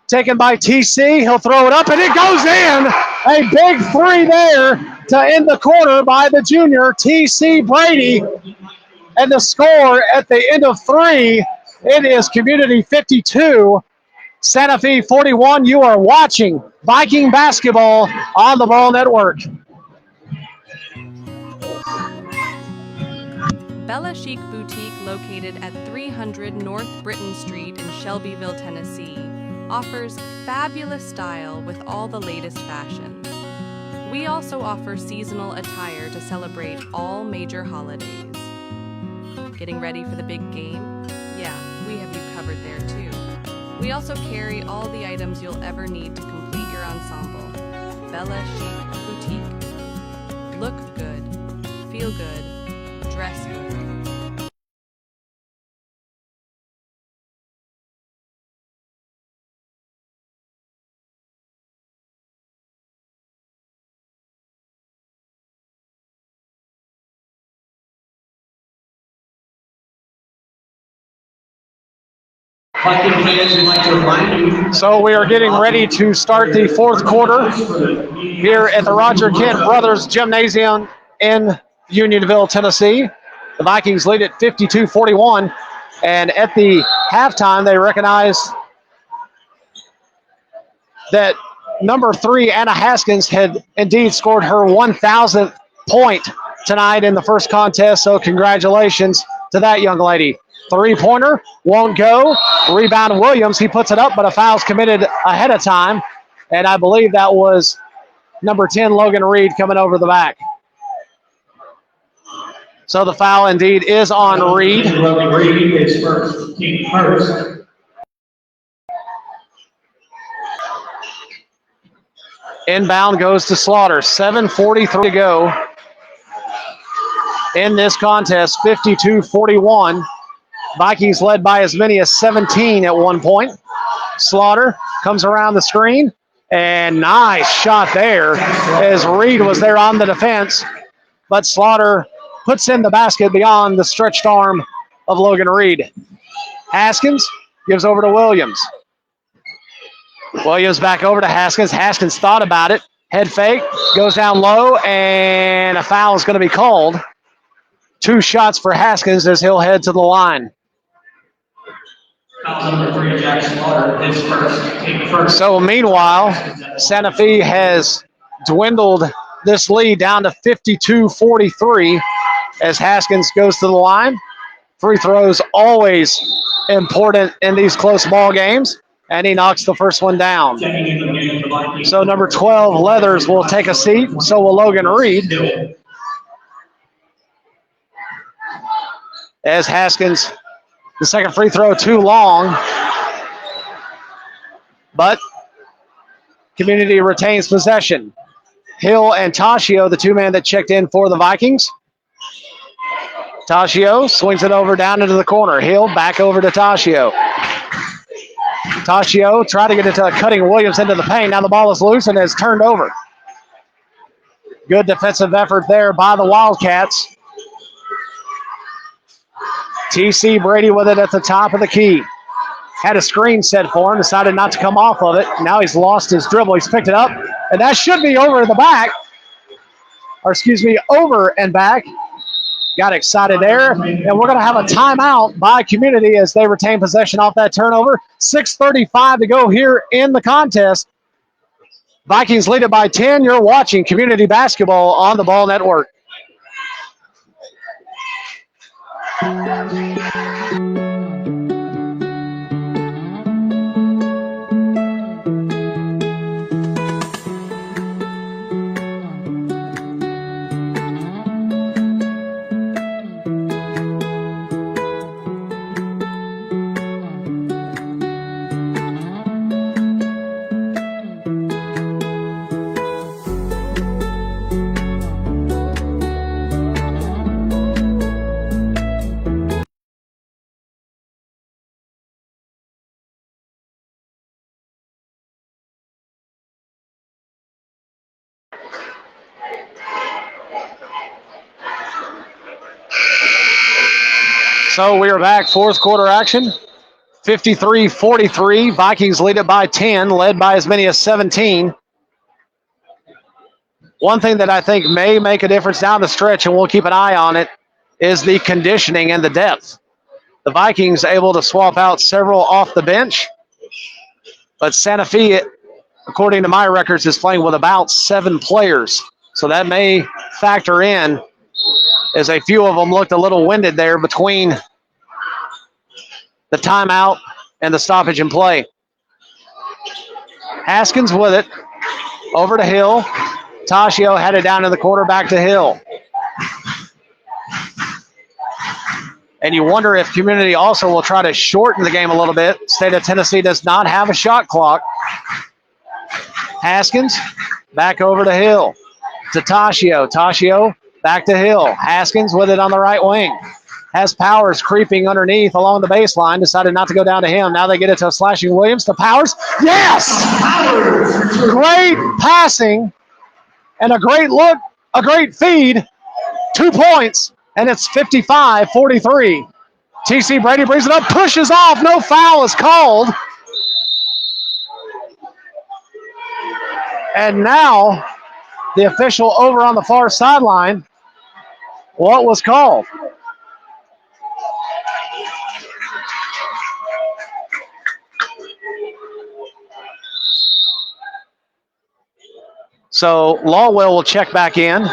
taken by TC. He'll throw it up, and it goes in. A big three there to end the quarter by the junior, TC Brady. And the score at the end of 3, it is Community 52, Santa Fe 41. You are watching Viking basketball on the Ball Network. Bella Chic Boutique, located at 300 North Britton Street in Shelbyville, Tennessee, offers fabulous style with all the latest fashions. We also offer seasonal attire to celebrate all major holidays. Getting ready for the big game? Yeah, we have you covered there too. We also carry all the items you'll ever need to complete your ensemble. Bella Chic Boutique. Look good, feel good, dress good. Viking fans, we'd like to remind you. So we are getting ready to start the fourth quarter here at the Roger Kent Brothers Gymnasium in Unionville, Tennessee. The Vikings lead at 52-41, and at the halftime, they recognized that number 3, Anna Haskins, had indeed scored her 1,000th point tonight in the first contest, so congratulations to that young lady. Three-pointer won't go. Rebound Williams. He puts it up, but a foul's committed ahead of time. And I believe that was number 10, Logan Reed, coming over the back. So the foul indeed is on Reed. Logan Reed is first. Team first. Inbound goes to Slaughter. 7:43 to go in this contest. 52-41. Vikings led by as many as 17 at one point. Slaughter comes around the screen, and nice shot there as Reed was there on the defense. But Slaughter puts in the basket beyond the stretched arm of Logan Reed. Haskins gives over to Williams. Williams back over to Haskins. Haskins thought about it. Head fake, goes down low, and a foul is going to be called. 2 shots for Haskins as he'll head to the line. Foul number 3, Jack Slaughter is first. Team first. So meanwhile, Santa Fe has dwindled this lead down to 52-43 as Haskins goes to the line. Free throws always important in these close ball games, and he knocks the first one down. So number 12, Leathers, will take a seat. So will Logan Reed. As Haskins, the second free throw too long, but Community retains possession. Hill and Tashio, the 2 men that checked in for the Vikings. Tashio swings it over down into the corner. Hill back over to Tashio. Tashio tried to get it to cutting Williams into the paint. Now the ball is loose and is turned over. Good defensive effort there by the Wildcats. TC Brady with it at the top of the key. Had a screen set for him, decided not to come off of it. Now he's lost his dribble. He's picked it up, and that should be over the back. Or excuse me, over and back. Got excited there, and we're going to have a timeout by Community as they retain possession off that turnover. 6:35 to go here in the contest. Vikings lead it by 10. You're watching Community Basketball on the Ball Network. So we are back, fourth quarter action. 53-43. Vikings lead it by 10, led by as many as 17. One thing that I think may make a difference down the stretch, and we'll keep an eye on it, is the conditioning and the depth. The Vikings able to swap out several off the bench, but Santa Fe, according to my records, is playing with about 7 players. So that may factor in, as a few of them looked a little winded there between the timeout and the stoppage in play. Haskins with it. Over to Hill. Tashio had it down in the corner, back to Hill. And you wonder if Community also will try to shorten the game a little bit. State of Tennessee does not have a shot clock. Haskins back over to Hill. To Tashio. Tashio back to Hill. Haskins with it on the right wing. Has Powers creeping underneath along the baseline. Decided not to go down to him. Now they get it to Slashing Williams. To Powers. Yes! Great passing and a great look, a great feed. 2 points, and it's 55-43. TC Brady brings it up, pushes off. No foul is called. And now the official over on the far sideline. What was called? So Lawwell will check back in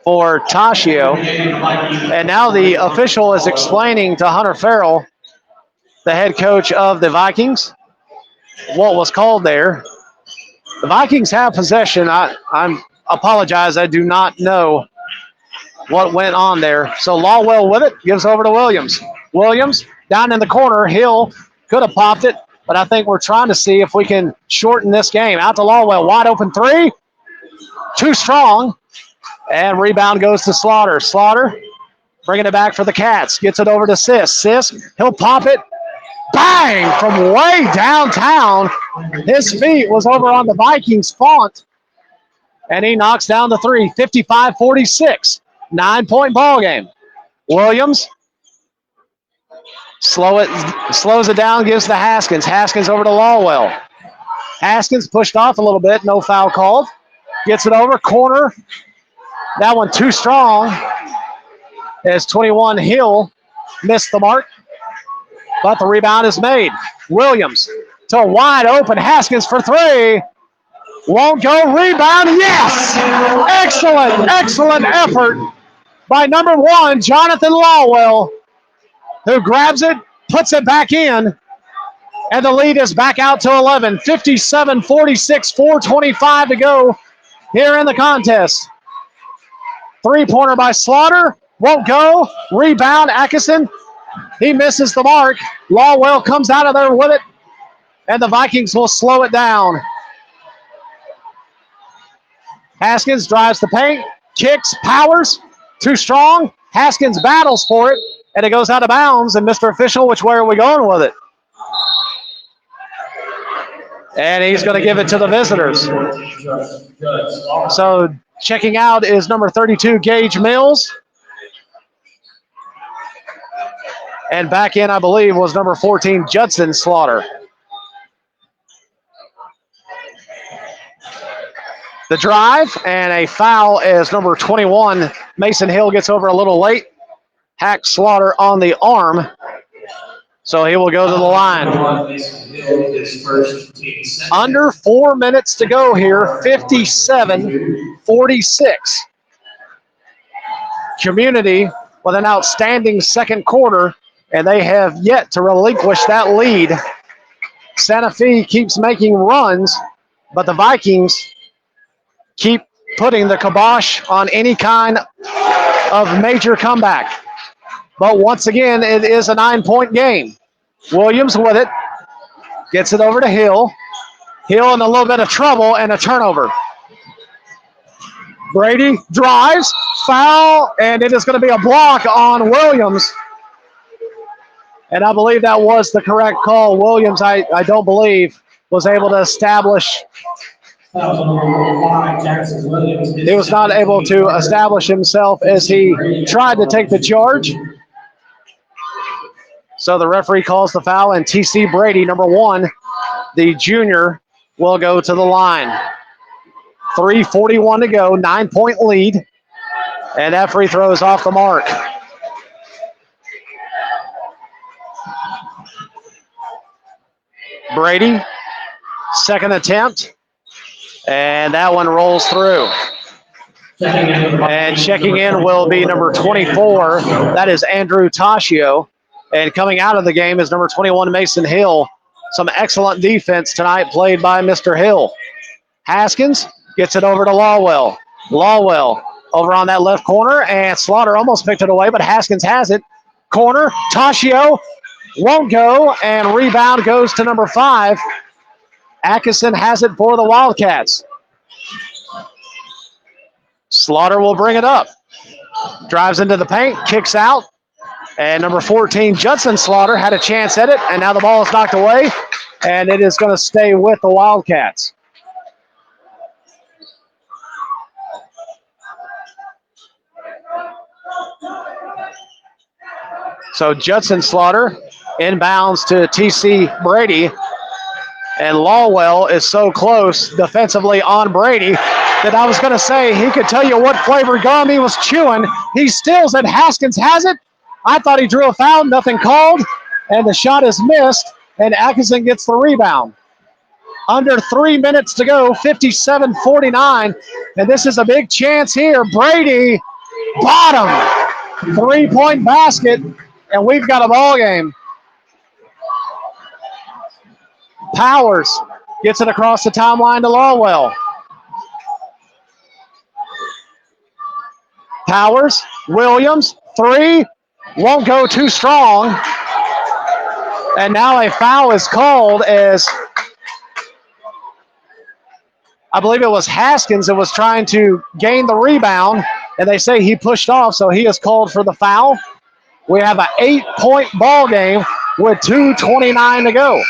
for Tashio. And now the official is explaining to Hunter Farrell, the head coach of the Vikings, what was called there. The Vikings have possession. I apologize. I do not know what went on there. So Lawwell with it, gives over to Williams. Williams down in the corner. Hill could have popped it, but I think we're trying to see if we can shorten this game. Out to Lawwell. Wide open three. Too strong. And rebound goes to Slaughter. Slaughter bringing it back for the Cats. Gets it over to Sisk. Sisk, he'll pop it. Bang! From way downtown. His feet was over on the Vikings font. And he knocks down the three. 55-46. 9-point ball game. Williams slows it down, gives to Haskins. Haskins over to Lawwell. Haskins pushed off a little bit. No foul called. Gets it over. Corner. That one too strong as 21 Hill missed the mark. But the rebound is made. Williams to wide open. Haskins for three. Won't go. Rebound. Yes! Excellent effort by number 1, Jonathan Lawwell, who grabs it, puts it back in, and the lead is back out to 11. 57-46, 4:25 to go here in the contest. Three-pointer by Slaughter. Won't go. Rebound, Atkinson. He misses the mark. Lawwell comes out of there with it, and the Vikings will slow it down. Haskins drives the paint, kicks, Powers, too strong. Haskins battles for it, and it goes out of bounds. And Mr. Official, which way are we going with it? And he's going to give it to the visitors. So checking out is number 32, Gage Mills. And back in, I believe, was number 14, Judson Slaughter. The drive and a foul as number 21, Mason Hill, gets over a little late. Hacks Slaughter on the arm. So he will go to the line. Under 4 minutes to go here, 57-46. Community with an outstanding second quarter, and they have yet to relinquish that lead. Santa Fe keeps making runs, but the Vikings keep putting the kibosh on any kind of major comeback. But once again, it is a 9-point game. Williams with it. Gets it over to Hill. Hill in a little bit of trouble and a turnover. Brady drives, foul, and it is going to be a block on Williams. And I believe that was the correct call. Williams, I don't believe, was able to establish. He was not able to establish himself as he tried to take the charge. So the referee calls the foul, and T.C. Brady, number 1, the junior, will go to the line. 3:41 to go, 9-point lead, and that free throw is off the mark. Brady, second attempt, and that one rolls through. And checking in will be number 24. That is Andrew Tashio. And coming out of the game is number 21, Mason Hill. Some excellent defense tonight played by Mr. Hill. Haskins gets it over to Lawwell. Lawwell over on that left corner, and Slaughter almost picked it away, but Haskins has it. Corner, Tashio won't go, and rebound goes to number 5. Atkinson has it for the Wildcats. Slaughter will bring it up. Drives into the paint, kicks out, and number 14, Judson Slaughter, had a chance at it, and now the ball is knocked away, and it is going to stay with the Wildcats. So Judson Slaughter inbounds to T.C. Brady, and Lawwell is so close defensively on Brady that I was going to say he could tell you what flavor gum he was chewing. He steals it. Haskins has it. I thought he drew a foul, nothing called, and the shot is missed, and Atkinson gets the rebound. Under 3 minutes to go, 57-49, and this is a big chance here. Brady, bottom, 3-point basket, and we've got a ball game. Powers gets it across the timeline to Lawwell. Powers, Williams, 3, won't go too strong. And now a foul is called as I believe it was Haskins that was trying to gain the rebound, and they say he pushed off, so he is called for the foul. We have an 8-point ball game with 2:29 to go.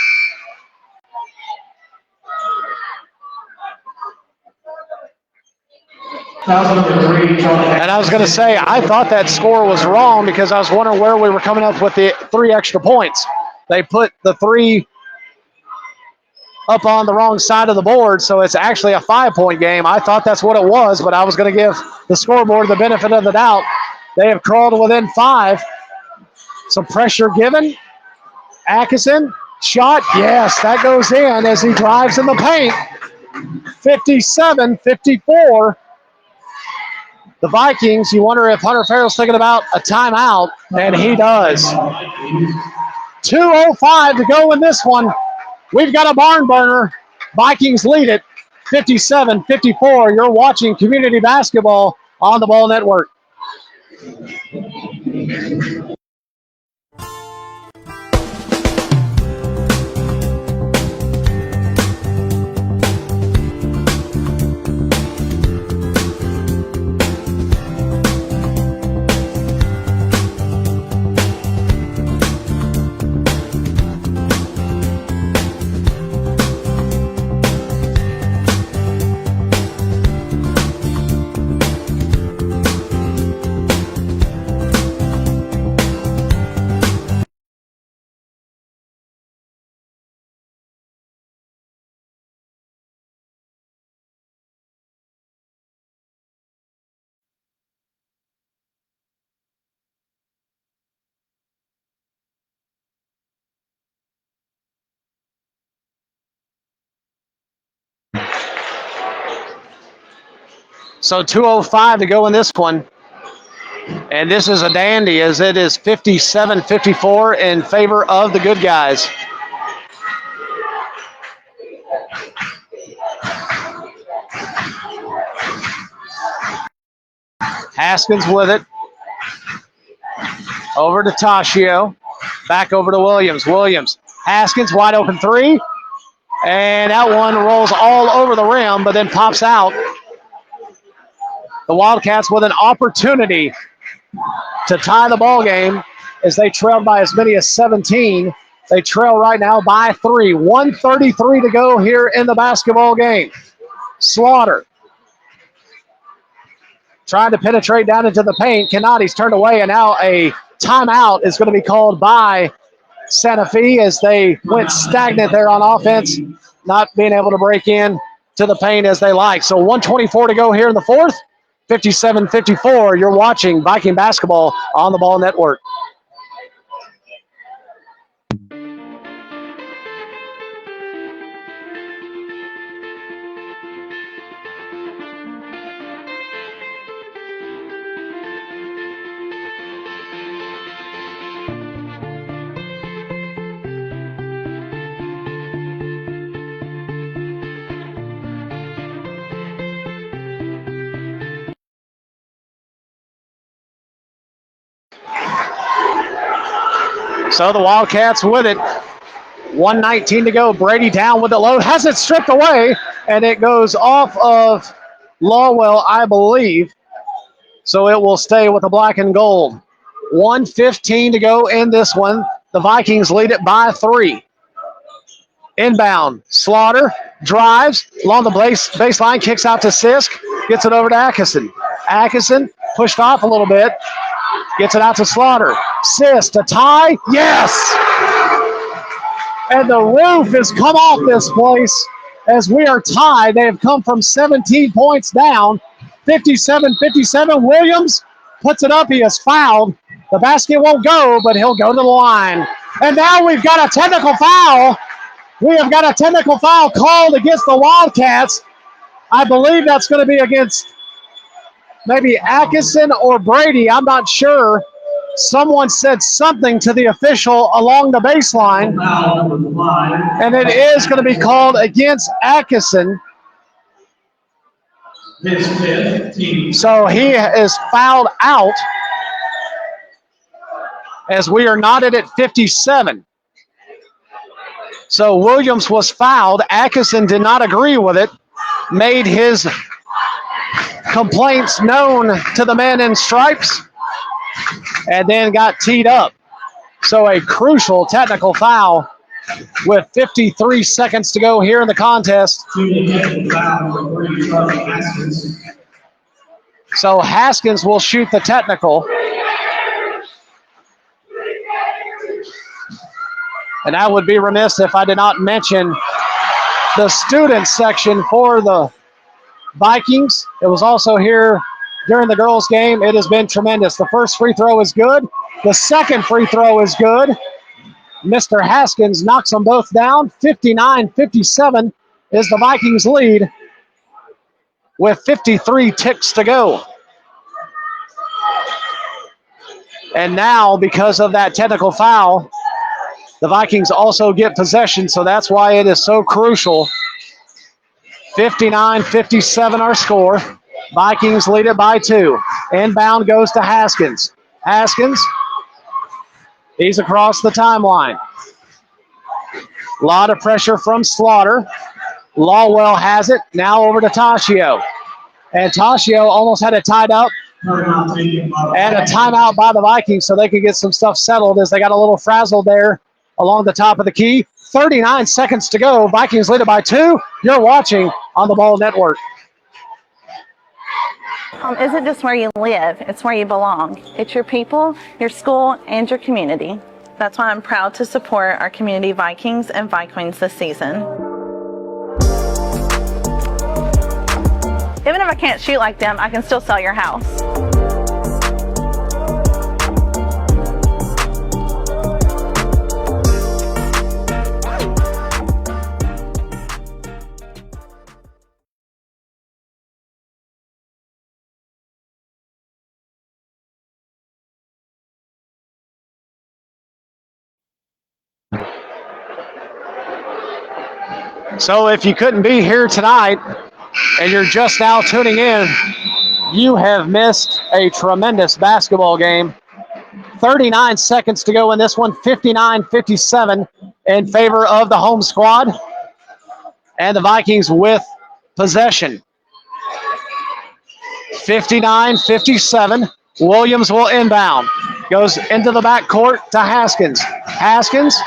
And I was going to say, I thought that score was wrong because I was wondering where we were coming up with the 3 extra points. They put the 3 up on the wrong side of the board, so it's actually a 5-point game. I thought that's what it was, but I was going to give the scoreboard the benefit of the doubt. They have crawled within 5. Some pressure given. Atkinson, shot, yes, that goes in as he drives in the paint. 57-54. The Vikings, you wonder if Hunter Farrell's thinking about a timeout, and he does. 2:05 to go in this one. We've got a barn burner. Vikings lead it 57-54. You're watching community basketball on the Ball Network. So 2:05 to go in this one. And this is a dandy as it is 57-54 in favor of the good guys. Haskins with it. Over to Tashio. Back over to Williams. Williams. Haskins, wide open 3. And that one rolls all over the rim, but then pops out. The Wildcats with an opportunity to tie the ball game as they trailed by as many as 17. They trail right now by 3. 1:33 to go here in the basketball game. Slaughter trying to penetrate down into the paint. Cannot. He's turned away, and now a timeout is going to be called by Santa Fe as they went stagnant there on offense, not being able to break in to the paint as they like. So 1:24 to go here in the fourth. 57-54. You're watching Viking basketball on the Ball Network. So the Wildcats with it. 1:19 to go. Brady down with it low. Has it stripped away, and it goes off of Lawwell, I believe. So it will stay with the black and gold. 1:15 to go in this one. The Vikings lead it by 3. Inbound. Slaughter drives along the baseline, kicks out to Sisk, gets it over to Atkinson. Atkinson pushed off a little bit, gets it out to Slaughter. Sisk to tie. Yes! And the roof has come off this place as we are tied. They have come from 17 points down. 57-57. Williams puts it up. He is fouled. The basket won't go, but he'll go to the line. And now we've got a technical foul. We have got a technical foul called against the Wildcats. I believe that's going to be against maybe Atkinson or Brady. I'm not sure. Someone said something to the official along the baseline, and it is going to be called against Atkinson. So he is fouled out as we are knotted at 57. So Williams was fouled. Atkinson did not agree with it, made his complaints known to the man in stripes, and then got teed up. So a crucial technical foul with 53 seconds to go here in the contest. So Haskins will shoot the technical. And I would be remiss if I did not mention the student section for the Vikings. It was also here during the girls' game. It has been tremendous. The first free throw is good. The second free throw is good. Mr. Haskins knocks them both down. 59-57 is the Vikings lead with 53 ticks to go. And now, because of that technical foul, the Vikings also get possession, so that's why it is so crucial. 59-57 our score. Vikings lead it by 2. Inbound goes to Haskins. Haskins, he's across the timeline. A lot of pressure from Slaughter. Lawwell has it. Now over to Toshio. And Toshio almost had it tied up. And a timeout by the Vikings so they could get some stuff settled as they got a little frazzled there along the top of the key. 39 seconds to go. Vikings lead it by 2. You're watching on the Ball Network. Isn't just where you live, it's where you belong. It's your people, your school, and your community. That's why I'm proud to support our community Vikings and Vikings this season. Even if I can't shoot like them, I can still sell your house. So if you couldn't be here tonight and you're just now tuning in, you have missed a tremendous basketball game. 39 seconds to go in this one, 59-57 in favor of the home squad. And the Vikings with possession. 59-57. Williams will inbound. Goes into the backcourt to Haskins. Haskins,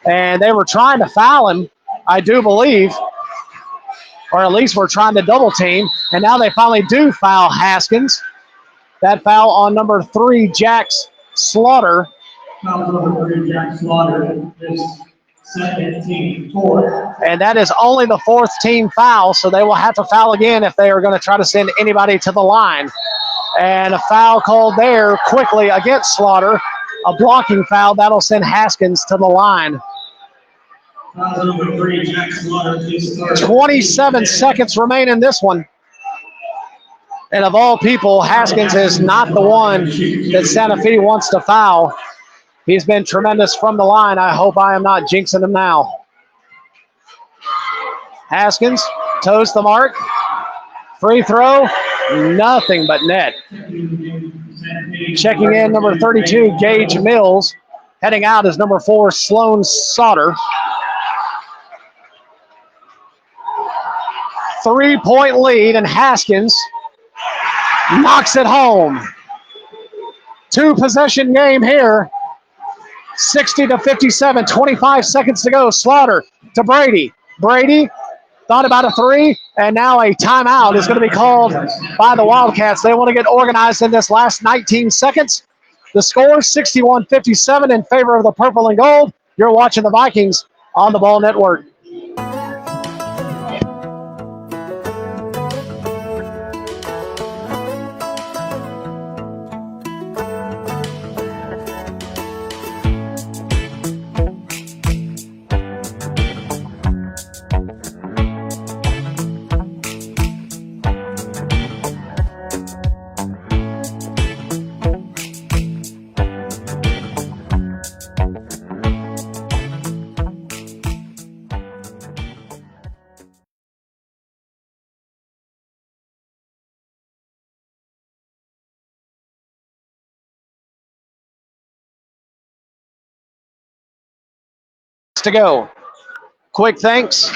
and they were trying to foul him, I do believe, or at least we're trying to double team, and now they finally do foul Haskins. That foul on number 3, Jax Slaughter, Foul number 3, Jack Slaughter, his second, team four. And that is only the fourth team foul, so they will have to foul again if they are going to try to send anybody to the line. And a foul called there quickly against Slaughter. A blocking foul. That'll send Haskins to the line. Foul number 3, Jack Slaughter, his third. 27 seconds remain in this one. And of all people, Haskins is not the one that Santa Fe wants to foul. He's been tremendous from the line. I hope I am not jinxing him now. Haskins toes the mark. Free throw, nothing but net. Checking in, number 32, Gage Mills. Heading out is number 4, Sloan Sauter. 3-point lead, and Haskins knocks it home. 2-possession game here. 60-57, 25 seconds to go. Slaughter to Brady. Brady thought about a three, and now a timeout is going to be called by the Wildcats. They want to get organized in this last 19 seconds. The score, 61-57 in favor of the purple and gold. You're watching the Vikings on the Ball Network. To go. Quick thanks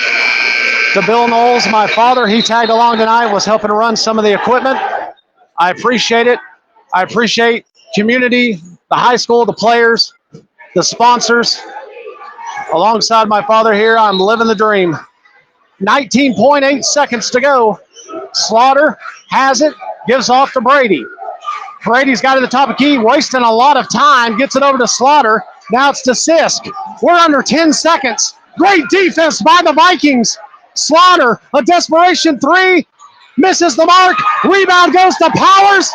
to Bill Knowles, my father. He tagged along tonight, was helping run some of the equipment. I appreciate it. I appreciate community, the high school, the players, the sponsors. Alongside my father here, I'm living the dream. 19.8 seconds to go. Slaughter has it, gives off to Brady. Brady's got it at the top of key, wasting a lot of time, gets it over to Slaughter. Now it's to Sisk. We're under 10 seconds. Great defense by the Vikings. Slaughter, a desperation three, misses the mark. Rebound goes to Powers.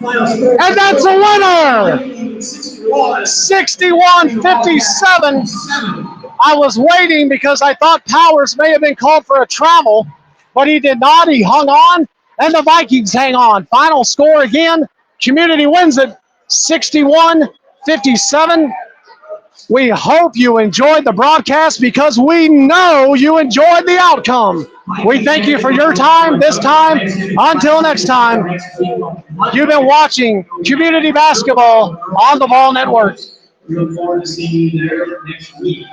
And that's a winner. 61-57. I was waiting because I thought Powers may have been called for a travel, but he did not. He hung on, and the Vikings hang on. Final score again. Community wins it 61-57. We hope you enjoyed the broadcast because we know you enjoyed the outcome. We thank you for your time this time. Until next time, you've been watching Community Basketball on the Ball Network. We look forward to seeing you there next week.